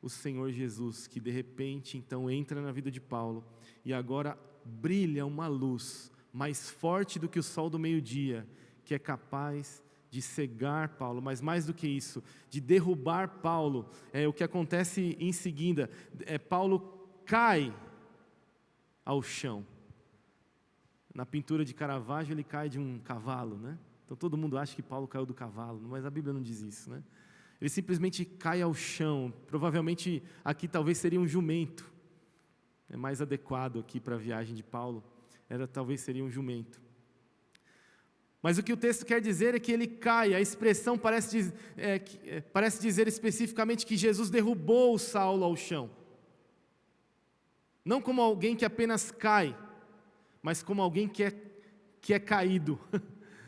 o Senhor Jesus, que de repente, então, entra na vida de Paulo. E agora brilha uma luz mais forte do que o sol do meio-dia, que é capaz de cegar Paulo, mas mais do que isso, de derrubar Paulo. O que acontece em seguida, Paulo cai ao chão. Na pintura de Caravaggio ele cai de um cavalo, né? Então todo mundo acha que Paulo caiu do cavalo, mas a Bíblia não diz isso, né? Ele simplesmente cai ao chão. Provavelmente aqui talvez seria um jumento. É mais adequado aqui para a viagem de Paulo. Talvez seria um jumento. Mas o que o texto quer dizer é que ele cai. A expressão parece dizer especificamente que Jesus derrubou Saulo ao chão. Não como alguém que apenas cai, mas como alguém que é caído.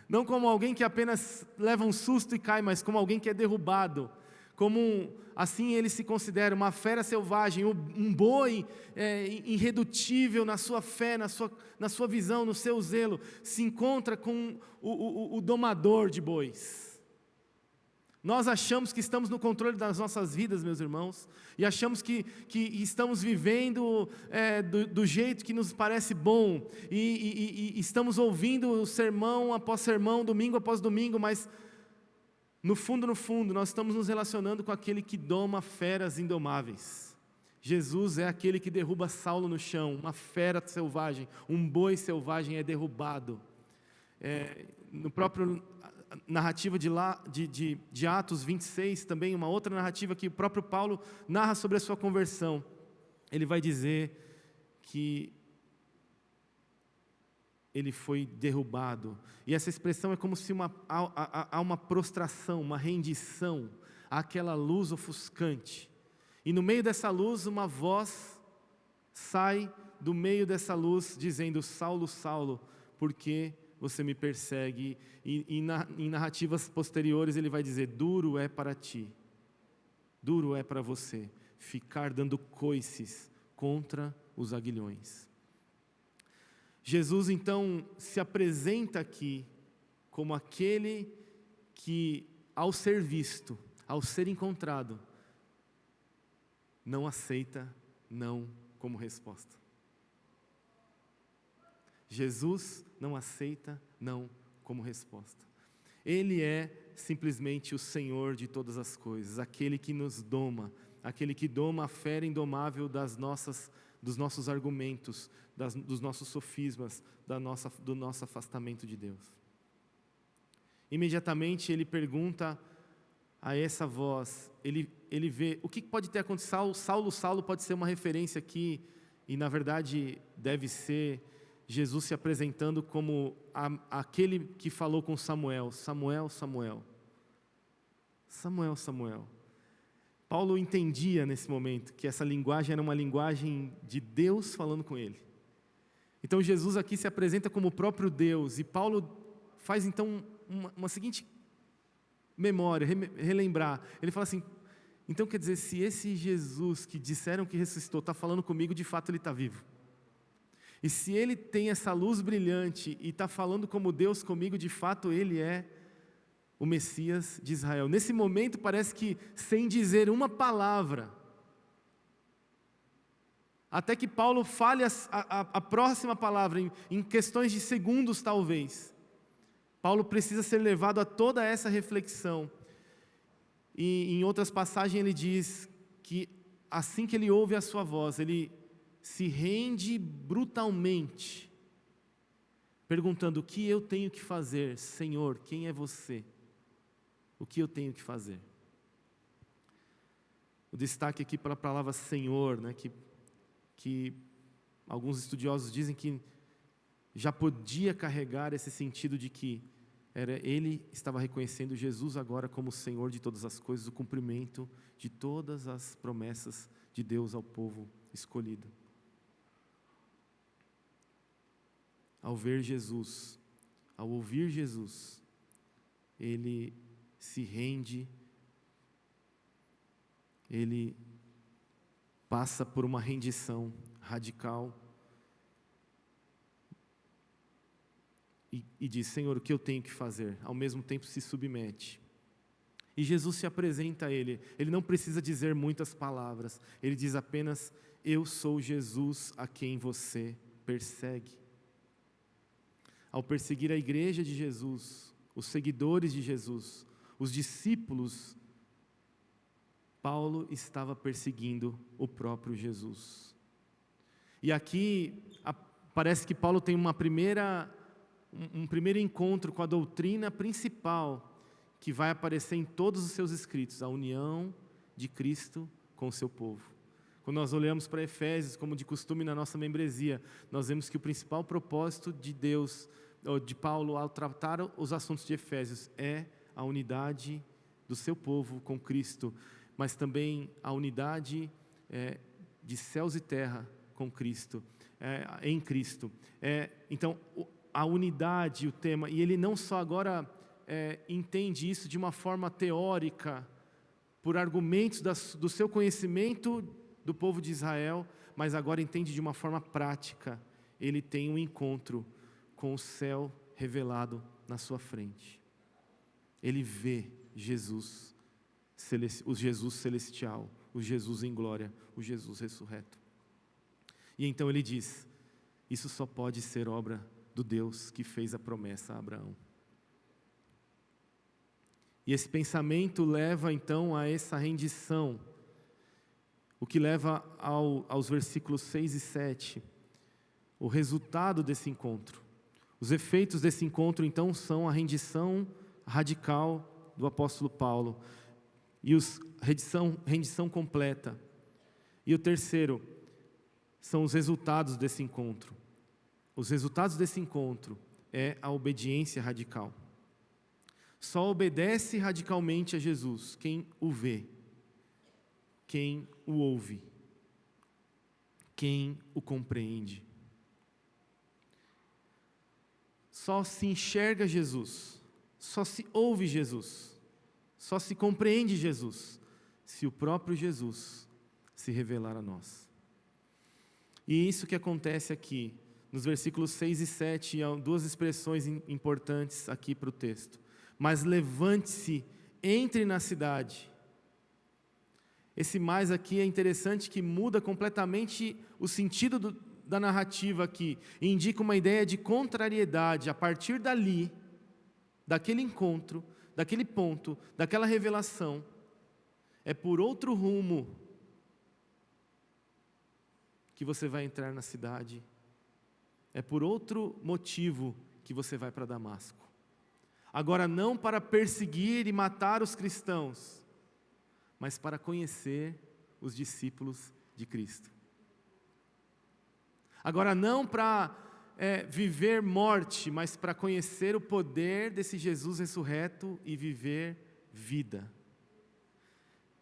Não como alguém que apenas leva um susto e cai, mas como alguém que é derrubado. Assim ele se considera uma fera selvagem, um boi irredutível na sua fé, na sua visão, no seu zelo, se encontra com o domador de bois. Nós achamos que estamos no controle das nossas vidas, meus irmãos, e achamos que estamos vivendo do jeito que nos parece bom, e estamos ouvindo sermão após sermão, domingo após domingo, mas no fundo, nós estamos nos relacionando com aquele que doma feras indomáveis. Jesus é aquele que derruba Saulo no chão, uma fera selvagem, um boi selvagem é derrubado. No próprio narrativa de Atos 26, também uma outra narrativa que o próprio Paulo narra sobre a sua conversão. Ele vai dizer que ele foi derrubado, e essa expressão é como se há uma prostração, uma rendição àquela luz ofuscante, e no meio dessa luz uma voz sai do meio dessa luz dizendo: Saulo, Saulo, por que você me persegue? Em narrativas posteriores ele vai dizer: duro é para ti, duro é para você ficar dando coices contra os aguilhões. Jesus então se apresenta aqui como aquele que, ao ser visto, ao ser encontrado, não aceita não como resposta. Jesus não aceita não como resposta. Ele é simplesmente o Senhor de todas as coisas, aquele que nos doma, aquele que doma a fera indomável dos nossos argumentos, dos nossos sofismas, do nosso afastamento de Deus. Imediatamente ele pergunta a essa voz, ele vê, o que pode ter acontecido? Saulo pode ser uma referência aqui, e na verdade deve ser Jesus se apresentando como aquele que falou com Samuel: Samuel, Samuel. Samuel, Samuel. Paulo entendia nesse momento que essa linguagem era uma linguagem de Deus falando com ele. Então Jesus aqui se apresenta como o próprio Deus, e Paulo faz então uma seguinte memória, relembrar. Ele fala assim: então quer dizer, se esse Jesus que disseram que ressuscitou está falando comigo, de fato ele está vivo. E se ele tem essa luz brilhante e está falando como Deus comigo, de fato ele é o Messias de Israel. Nesse momento parece que, sem dizer uma palavra, até que Paulo fale a próxima palavra, em questões de segundos talvez, Paulo precisa ser levado a toda essa reflexão. E em outras passagens ele diz que assim que ele ouve a sua voz, ele se rende brutalmente, perguntando: o que eu tenho que fazer, Senhor? Quem é você? O que eu tenho que fazer? O destaque aqui para a palavra Senhor, né, que alguns estudiosos dizem que já podia carregar esse sentido de que ele estava reconhecendo Jesus agora como o Senhor de todas as coisas, o cumprimento de todas as promessas de Deus ao povo escolhido. Ao ver Jesus, ao ouvir Jesus, ele se rende, ele passa por uma rendição radical, e diz: Senhor, o que eu tenho que fazer? Ao mesmo tempo se submete. E Jesus se apresenta a ele. Ele não precisa dizer muitas palavras. Ele diz apenas: eu sou Jesus a quem você persegue. Ao perseguir a igreja de Jesus, os seguidores de Jesus, os discípulos, Paulo estava perseguindo o próprio Jesus. E aqui parece que Paulo tem um primeiro encontro com a doutrina principal que vai aparecer em todos os seus escritos: a união de Cristo com o seu povo. Quando nós olhamos para Efésios, como de costume na nossa membresia, nós vemos que o principal propósito de Deus, ou de Paulo, ao tratar os assuntos de Efésios, é a unidade do seu povo com Cristo, mas também a unidade de céus e terra com Cristo, em Cristo. Então, a unidade, o tema, e ele não só agora entende isso de uma forma teórica, por argumentos do seu conhecimento do povo de Israel, mas agora entende de uma forma prática. Ele tem um encontro com o céu revelado na sua frente. Ele vê Jesus, o Jesus celestial, o Jesus em glória, o Jesus ressurreto. E então ele diz: isso só pode ser obra do Deus que fez a promessa a Abraão. E esse pensamento leva então a essa rendição, o que leva aos versículos 6 e 7, o resultado desse encontro. Os efeitos desse encontro então são a rendição radical do apóstolo Paulo, e rendição completa. E o terceiro são os resultados desse encontro. Os resultados desse encontro é a obediência radical. Só obedece radicalmente a Jesus quem o vê, quem o ouve, quem o compreende. Só se enxerga Jesus, só se ouve Jesus, só se compreende Jesus, se o próprio Jesus se revelar a nós. E isso que acontece aqui, nos versículos 6 e 7, há duas expressões importantes aqui para o texto. Mas levante-se, entre na cidade. Esse mais aqui é interessante, que muda completamente o sentido da narrativa aqui, e indica uma ideia de contrariedade. A partir dali, daquele encontro, daquele ponto, daquela revelação, é por outro rumo que você vai entrar na cidade, é por outro motivo que você vai para Damasco. Agora, não para perseguir e matar os cristãos, mas para conhecer os discípulos de Cristo. Agora, não para viver morte, mas para conhecer o poder desse Jesus ressurreto e viver vida.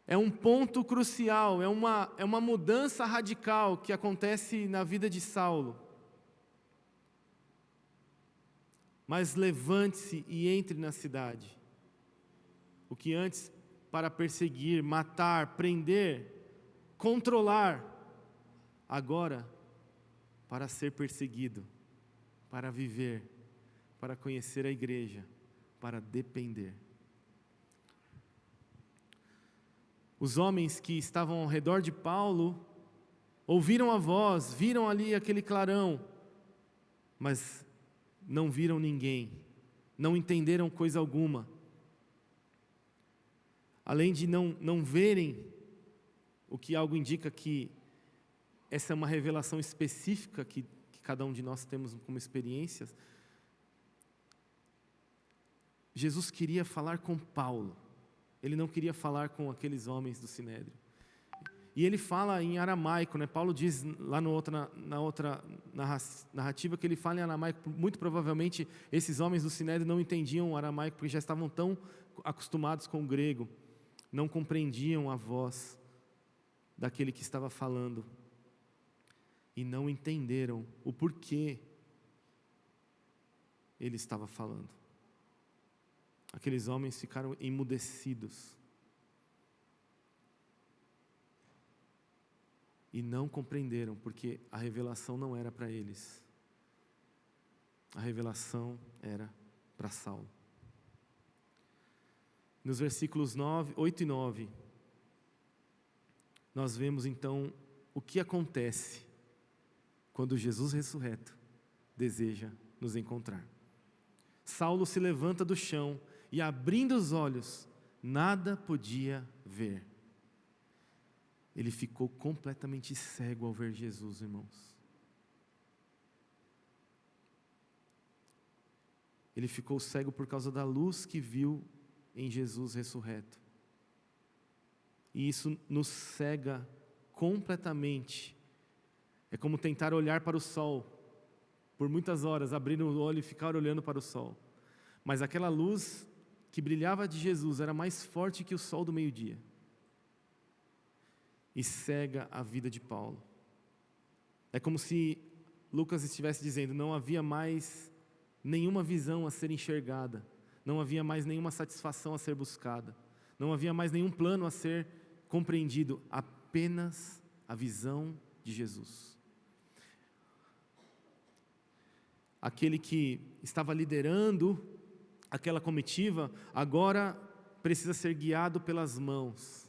É um ponto crucial, é uma mudança radical que acontece na vida de Saulo. Mas levante-se e entre na cidade. O que antes, para perseguir, matar, prender, controlar, agora, para ser perseguido, para viver, para conhecer a igreja, para depender. Os homens que estavam ao redor de Paulo ouviram a voz, viram ali aquele clarão, mas não viram ninguém, não entenderam coisa alguma. Além de não verem, o que algo indica que essa é uma revelação específica que cada um de nós temos como experiências. Jesus queria falar com Paulo, ele não queria falar com aqueles homens do Sinédrio. E ele fala em aramaico, né? Paulo diz lá na outra narrativa que ele fala em aramaico. Muito provavelmente esses homens do Sinédrio não entendiam o aramaico, porque já estavam tão acostumados com o grego, não compreendiam a voz daquele que estava falando, e não entenderam o porquê ele estava falando. Aqueles homens ficaram emudecidos e não compreenderam, porque a revelação não era para eles. a revelação era para Saulo. Nos versículos 8 e 9, nós vemos então o que acontece quando Jesus ressurreto deseja nos encontrar. Saulo se levanta do chão e, abrindo os olhos, nada podia ver. Ele ficou completamente cego ao ver Jesus, irmãos. Ele ficou cego por causa da luz que viu em Jesus ressurreto. E isso nos cega completamente. É como tentar olhar para o sol por muitas horas, abrir o olho e ficar olhando para o sol. Mas aquela luz que brilhava de Jesus era mais forte que o sol do meio-dia. E cega a vida de Paulo. É como se Lucas estivesse dizendo: não havia mais nenhuma visão a ser enxergada, não havia mais nenhuma satisfação a ser buscada, não havia mais nenhum plano a ser compreendido, apenas a visão de Jesus. Aquele que estava liderando aquela comitiva, agora precisa ser guiado pelas mãos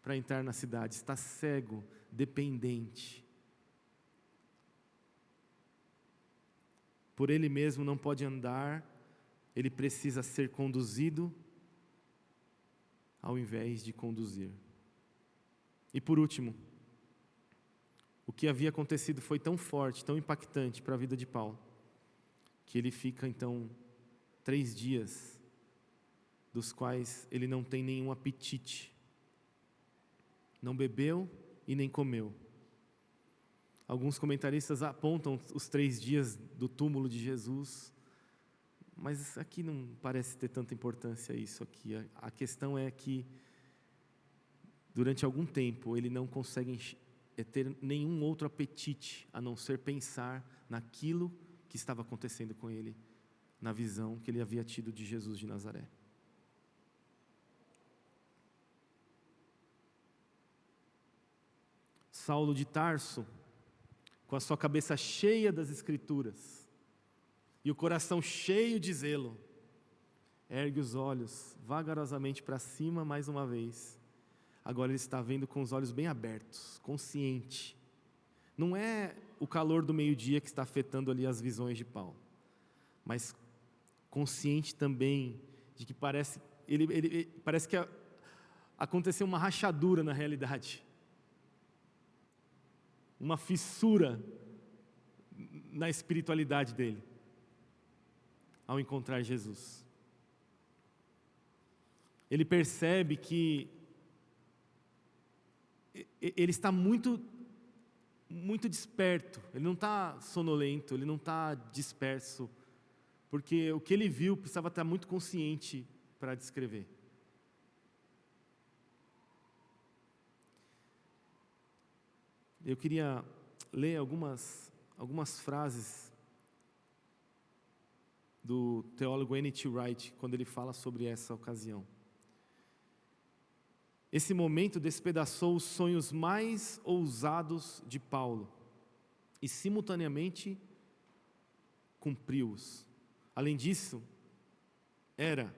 para entrar na cidade, está cego, dependente. Por ele mesmo não pode andar, ele precisa ser conduzido ao invés de conduzir. E por último, o que havia acontecido foi tão forte, tão impactante para a vida de Paulo, que ele fica então 3 dias, dos quais ele não tem nenhum apetite, não bebeu e nem comeu. Alguns comentaristas apontam os 3 dias do túmulo de Jesus, mas aqui não parece ter tanta importância isso aqui. A questão é que durante algum tempo ele não consegue ter nenhum outro apetite a não ser pensar naquilo que estava acontecendo com ele, na visão que ele havia tido de Jesus de Nazaré. Saulo de Tarso, com a sua cabeça cheia das Escrituras e o coração cheio de zelo, ergue os olhos vagarosamente para cima mais uma vez. Agora ele está vendo com os olhos bem abertos, consciente. Não é o calor do meio-dia que está afetando ali as visões de Paulo, mas consciente também de que parece que aconteceu uma rachadura na realidade, uma fissura na espiritualidade dele, ao encontrar Jesus. Ele percebe que ele está muito desperto, ele não está sonolento, ele não está disperso, porque o que ele viu precisava estar muito consciente para descrever. Eu queria ler algumas frases do teólogo N.T. Wright, quando ele fala sobre essa ocasião. Esse momento despedaçou os sonhos mais ousados de Paulo e simultaneamente cumpriu-os. Além disso, era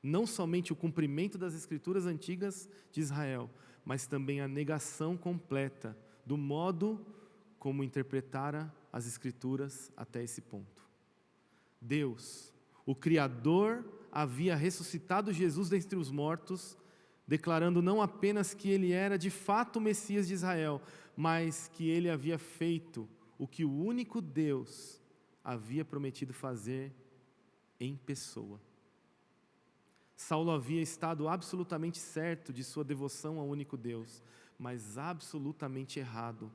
não somente o cumprimento das Escrituras antigas de Israel, mas também a negação completa do modo como interpretara as Escrituras até esse ponto. Deus, o Criador, havia ressuscitado Jesus dentre os mortos, declarando não apenas que ele era de fato o Messias de Israel, mas que ele havia feito o que o único Deus havia prometido fazer em pessoa. Saulo havia estado absolutamente certo de sua devoção ao único Deus, mas absolutamente errado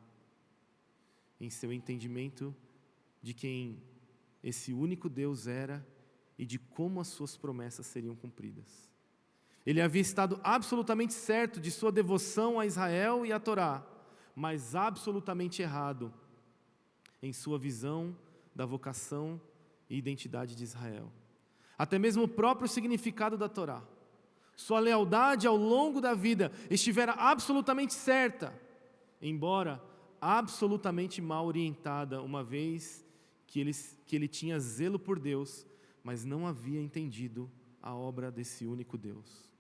em seu entendimento de quem esse único Deus era e de como as suas promessas seriam cumpridas. Ele havia estado absolutamente certo de sua devoção a Israel e à Torá, mas absolutamente errado em sua visão da vocação e identidade de Israel. Até mesmo o próprio significado da Torá. Sua lealdade ao longo da vida estivera absolutamente certa, embora absolutamente mal orientada, uma vez que ele tinha zelo por Deus, mas não havia entendido a obra desse único Deus.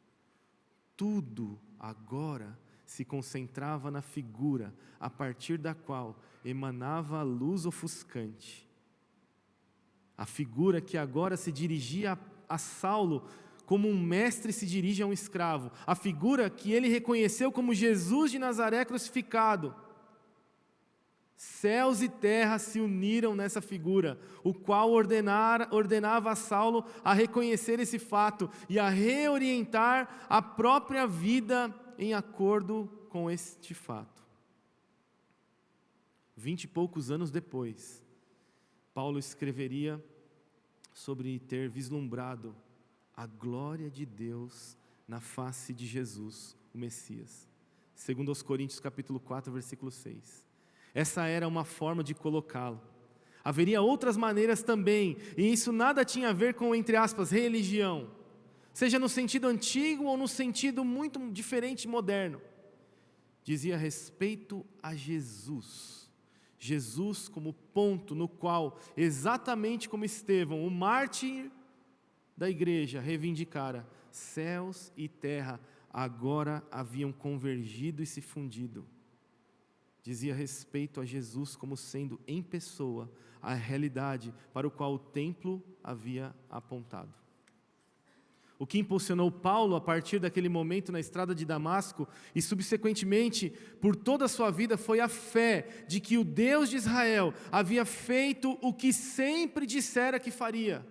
Tudo agora se concentrava na figura a partir da qual emanava a luz ofuscante. A figura que agora se dirigia a Saulo como um mestre se dirige a um escravo. A figura que ele reconheceu como Jesus de Nazaré crucificado. Céus e terra se uniram nessa figura, o qual ordenava a Saulo a reconhecer esse fato e a reorientar a própria vida em acordo com este fato. 20 e poucos anos depois, Paulo escreveria sobre ter vislumbrado a glória de Deus na face de Jesus, o Messias. Segundo aos Coríntios capítulo 4, versículo 6. Essa era uma forma de colocá-lo. Haveria outras maneiras também, e isso nada tinha a ver com, entre aspas, religião, seja no sentido antigo ou no sentido muito diferente moderno. Dizia respeito a Jesus. Jesus como ponto no qual, exatamente como Estevão, o mártir da igreja, reivindicara, céus e terra agora haviam convergido e se fundido. Dizia respeito a Jesus como sendo em pessoa a realidade para o qual o templo havia apontado. O que impulsionou Paulo a partir daquele momento na estrada de Damasco e subsequentemente por toda a sua vida foi a fé de que o Deus de Israel havia feito o que sempre dissera que faria,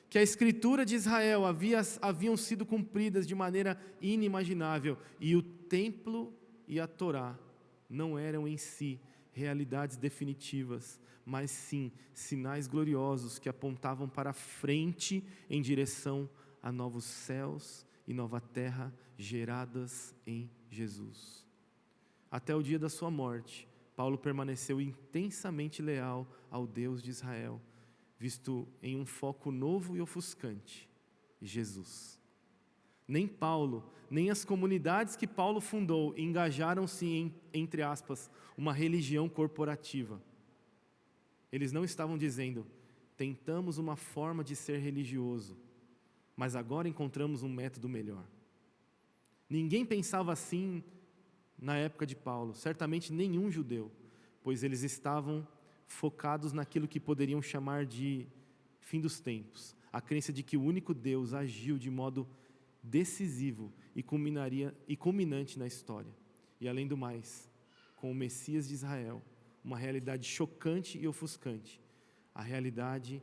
que a escritura de Israel haviam sido cumpridas de maneira inimaginável e o templo e a Torá não eram em si realidades definitivas, mas sim sinais gloriosos que apontavam para frente em direção a novos céus e nova terra geradas em Jesus. Até o dia da sua morte, Paulo permaneceu intensamente leal ao Deus de Israel, visto em um foco novo e ofuscante, Jesus. Nem Paulo, nem as comunidades que Paulo fundou engajaram-se em, entre aspas, uma religião corporativa. Eles não estavam dizendo, tentamos uma forma de ser religioso, mas agora encontramos um método melhor. Ninguém pensava assim na época de Paulo, certamente nenhum judeu, pois eles estavam focados naquilo que poderiam chamar de fim dos tempos, a crença de que o único Deus agiu de modo decisivo e culminante na história. E além do mais, com o Messias de Israel, uma realidade chocante e ofuscante, a realidade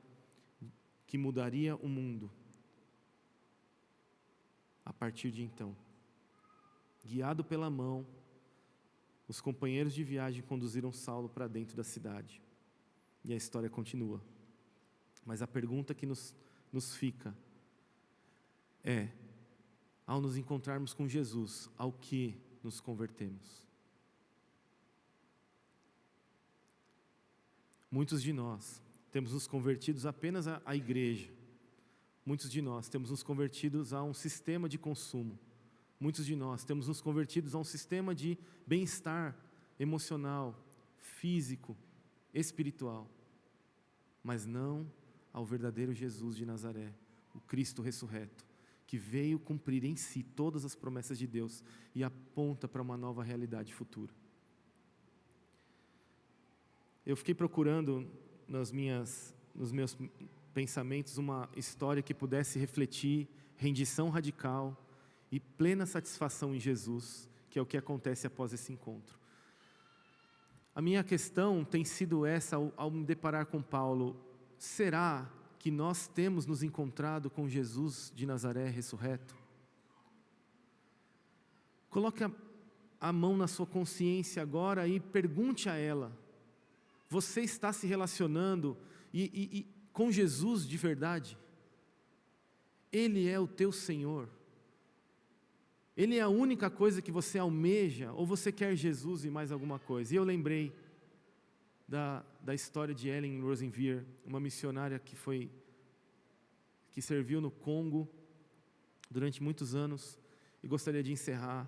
que mudaria o mundo. A partir de então, guiado pela mão, os companheiros de viagem conduziram Saulo para dentro da cidade. E a história continua. Mas a pergunta que nos fica é, ao nos encontrarmos com Jesus, ao que nos convertemos? Muitos de nós temos nos convertidos apenas à igreja. Muitos de nós temos nos convertidos a um sistema de consumo. Muitos de nós temos nos convertidos a um sistema de bem-estar emocional, físico, espiritual. Mas não ao verdadeiro Jesus de Nazaré, o Cristo ressurreto, que veio cumprir em si todas as promessas de Deus e aponta para uma nova realidade futura. Eu fiquei procurando nos meus pensamentos uma história que pudesse refletir rendição radical e plena satisfação em Jesus, que é o que acontece após esse encontro. A minha questão tem sido essa ao me deparar com Paulo: será que nós temos nos encontrado com Jesus de Nazaré ressurreto? Coloque a mão na sua consciência agora e pergunte a ela: você está se relacionando com Jesus de verdade? Ele é o teu Senhor? Ele é a única coisa que você almeja? Ou você quer Jesus e mais alguma coisa? E eu lembrei da história de Ellen Rosenvier, uma missionária que serviu no Congo durante muitos anos, e gostaria de encerrar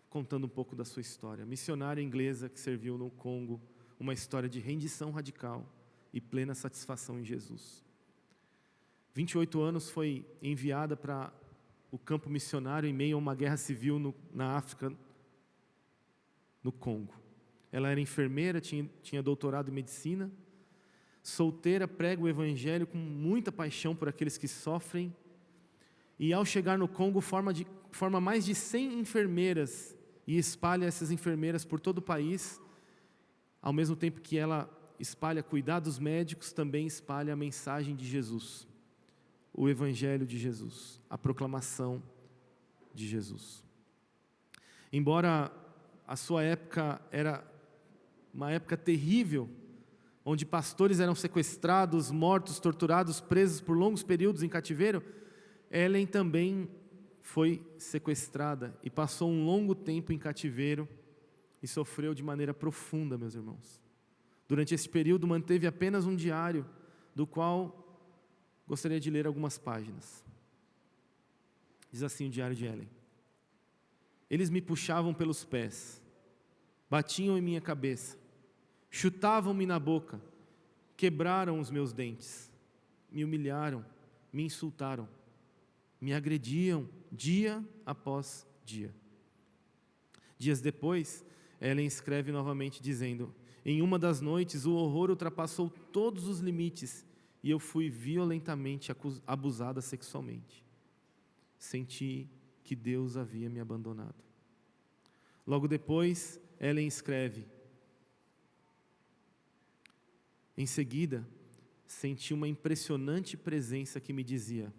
contando um pouco da sua história. Missionária inglesa que serviu no Congo, uma história de rendição radical e plena satisfação em Jesus. 28 anos foi enviada para o campo missionário em meio a uma guerra civil na África, no Congo. Ela era enfermeira, tinha doutorado em medicina, solteira, prega o evangelho com muita paixão por aqueles que sofrem, e ao chegar no Congo forma mais de 100 enfermeiras e espalha essas enfermeiras por todo o país. Ao mesmo tempo que ela espalha cuidados médicos, também espalha a mensagem de Jesus, o evangelho de Jesus, a proclamação de Jesus. Embora a sua época era uma época terrível, onde pastores eram sequestrados, mortos, torturados, presos por longos períodos em cativeiro, Ellen também foi sequestrada e passou um longo tempo em cativeiro e sofreu de maneira profunda, meus irmãos. Durante esse período manteve apenas um diário, do qual gostaria de ler algumas páginas. Diz assim o diário de Ellen: eles me puxavam pelos pés, batiam em minha cabeça, chutavam-me na boca, quebraram os meus dentes, me humilharam, me insultaram, me agrediam dia após dia. Dias depois, Ellen escreve novamente dizendo: em uma das noites o horror ultrapassou todos os limites e eu fui violentamente abusada sexualmente. Senti que Deus havia me abandonado. Logo depois, Ellen escreve: em seguida, senti uma impressionante presença que me dizia: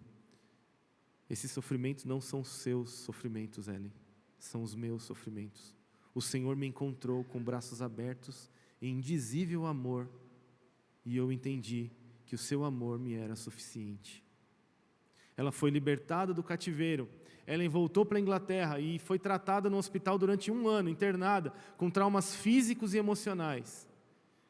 esses sofrimentos não são seus sofrimentos, Ellen, são os meus sofrimentos. O Senhor me encontrou com braços abertos em indizível amor, e eu entendi que o seu amor me era suficiente. Ela foi libertada do cativeiro. Ellen voltou para a Inglaterra e foi tratada no hospital durante 1 ano, internada, com traumas físicos e emocionais.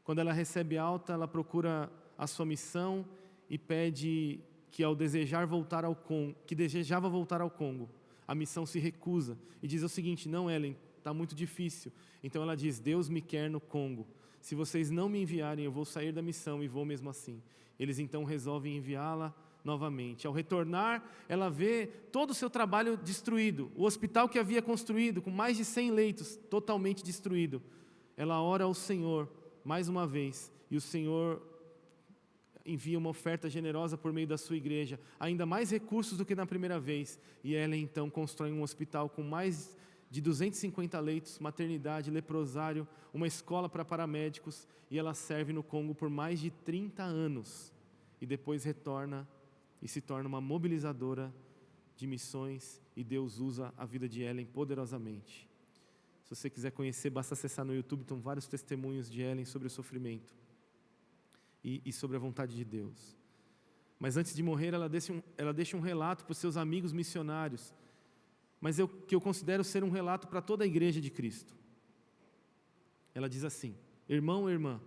Quando ela recebe alta, ela procura a sua missão e pede que desejava voltar ao Congo, a missão se recusa e diz o seguinte: não, Ellen, está muito difícil. Então ela diz: Deus me quer no Congo. Se vocês não me enviarem, eu vou sair da missão e vou mesmo assim. Eles então resolvem enviá-la novamente. Ao retornar, ela vê todo o seu trabalho destruído, o hospital que havia construído, com mais de 100 leitos, totalmente destruído. Ela ora ao Senhor mais uma vez, e o Senhor envia uma oferta generosa por meio da sua igreja, ainda mais recursos do que na primeira vez, e ela então constrói um hospital com mais de 250 leitos, maternidade, leprosário, uma escola para paramédicos, e ela serve no Congo por mais de 30 anos, e depois retorna e se torna uma mobilizadora de missões, e Deus usa a vida de Ellen poderosamente. Se você quiser conhecer, basta acessar no YouTube, estão vários testemunhos de Ellen sobre o sofrimento e sobre a vontade de Deus. Mas antes de morrer, ela deixa um relato para os seus amigos missionários, mas que eu considero ser um relato para toda a igreja de Cristo. Ela diz assim: irmão ou irmã,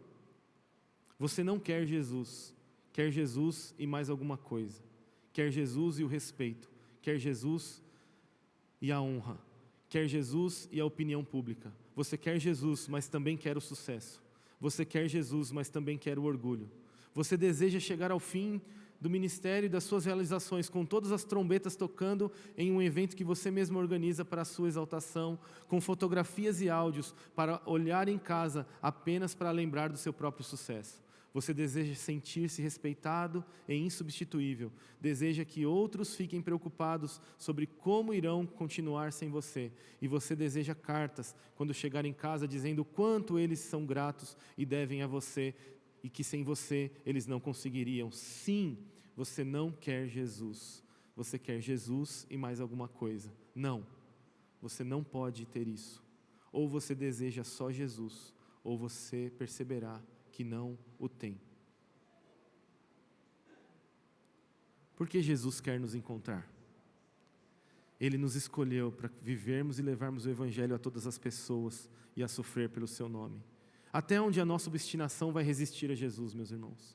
você não quer Jesus e mais alguma coisa, quer Jesus e o respeito, quer Jesus e a honra, quer Jesus e a opinião pública. Você quer Jesus, mas também quer o sucesso. Você quer Jesus, mas também quer o orgulho. Você deseja chegar ao fim do ministério e das suas realizações, com todas as trombetas tocando em um evento que você mesmo organiza para a sua exaltação, com fotografias e áudios para olhar em casa apenas para lembrar do seu próprio sucesso. Você deseja sentir-se respeitado e insubstituível. Deseja que outros fiquem preocupados sobre como irão continuar sem você. E você deseja cartas quando chegar em casa dizendo o quanto eles são gratos e devem a você, e que sem você eles não conseguiriam. Sim, você não quer Jesus. Você quer Jesus e mais alguma coisa. Não, você não pode ter isso. Ou você deseja só Jesus, ou você perceberá que não o tem. Por que Jesus quer nos encontrar? Ele nos escolheu para vivermos e levarmos o Evangelho a todas as pessoas e a sofrer pelo seu nome. Até onde a nossa obstinação vai resistir a Jesus, meus irmãos?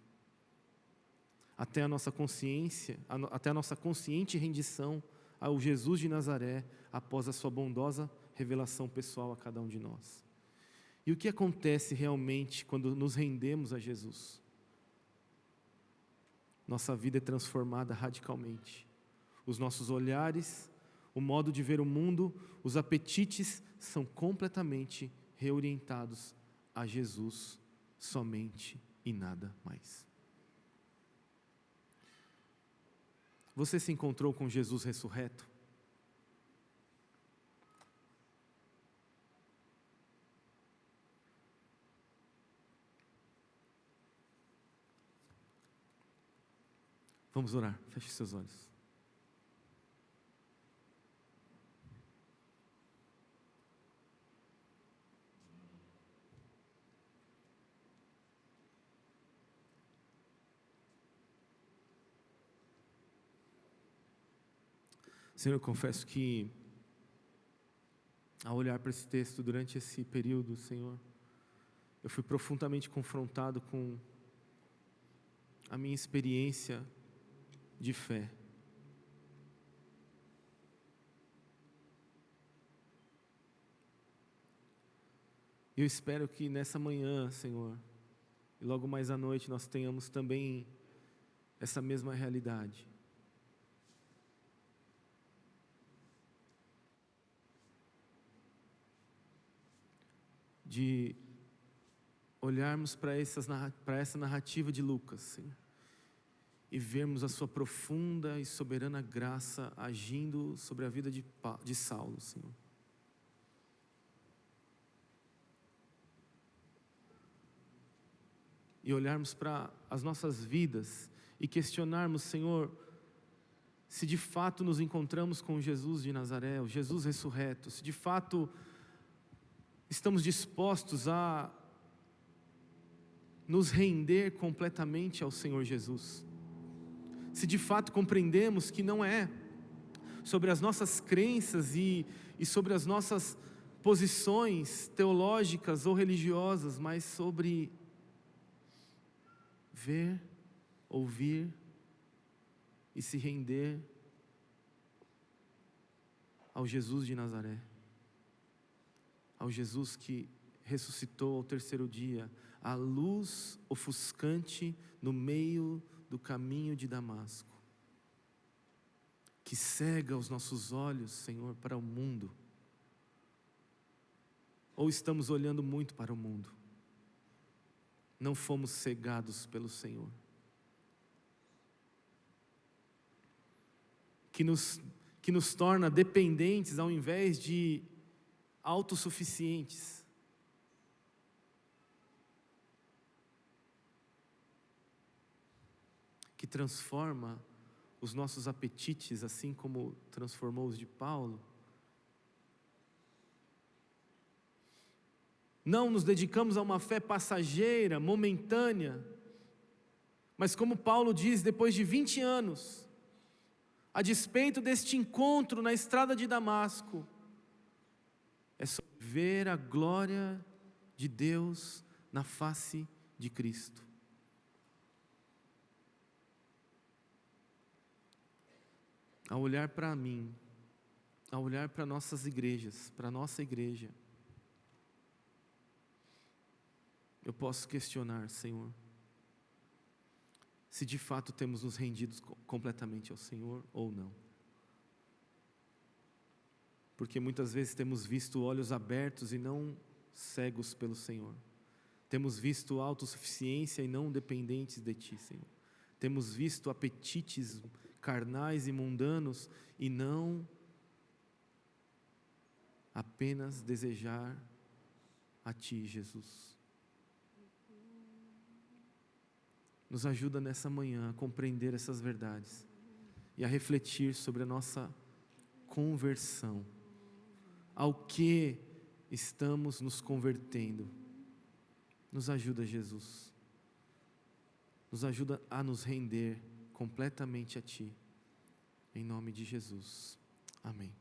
Até a nossa consciência, até a nossa consciente rendição ao Jesus de Nazaré, após a sua bondosa revelação pessoal a cada um de nós. E o que acontece realmente quando nos rendemos a Jesus? nossa vida é transformada radicalmente. Os nossos olhares, o modo de ver o mundo, os apetites são completamente reorientados a Jesus somente e nada mais. Você se encontrou com Jesus ressurreto? Vamos orar, feche seus olhos. Senhor, eu confesso que, ao olhar para esse texto durante esse período, Senhor, eu fui profundamente confrontado com a minha experiência de fé. Eu espero que nessa manhã, Senhor, e logo mais à noite nós tenhamos também essa mesma realidade. De olharmos para essa narrativa de Lucas, Senhor, e vermos a sua profunda e soberana graça agindo sobre a vida de Saulo, Senhor. E olharmos para as nossas vidas e questionarmos, Senhor, se de fato nos encontramos com Jesus de Nazaré, o Jesus ressurreto, se de fato estamos dispostos a nos render completamente ao Senhor Jesus. Se de fato compreendemos que não é sobre as nossas crenças e sobre as nossas posições teológicas ou religiosas, mas sobre ver, ouvir e se render ao Jesus de Nazaré. Ao Jesus que ressuscitou ao terceiro dia, a luz ofuscante no meio do caminho de Damasco, que cega os nossos olhos, Senhor, para o mundo. Ou estamos olhando muito para o mundo? Não fomos cegados pelo Senhor. Que nos torna dependentes ao invés de autossuficientes. Que transforma os nossos apetites, assim como transformou os de Paulo. Não nos dedicamos a uma fé passageira, momentânea, mas como Paulo diz, depois de 20 anos, a despeito deste encontro na estrada de Damasco, é só ver a glória de Deus na face de Cristo. Ao olhar para mim, ao olhar para nossas igrejas, para a nossa igreja, eu posso questionar, Senhor, se de fato temos nos rendido completamente ao Senhor ou não. Porque muitas vezes temos visto olhos abertos e não cegos pelo Senhor. Temos visto autossuficiência e não dependentes de Ti, Senhor. Temos visto apetites carnais e mundanos e não apenas desejar a Ti, Jesus. Nos ajuda nessa manhã a compreender essas verdades e a refletir sobre a nossa conversão. Ao que estamos nos convertendo? Nos ajuda, Jesus. Nos ajuda a nos render completamente a Ti. Em nome de Jesus. Amém.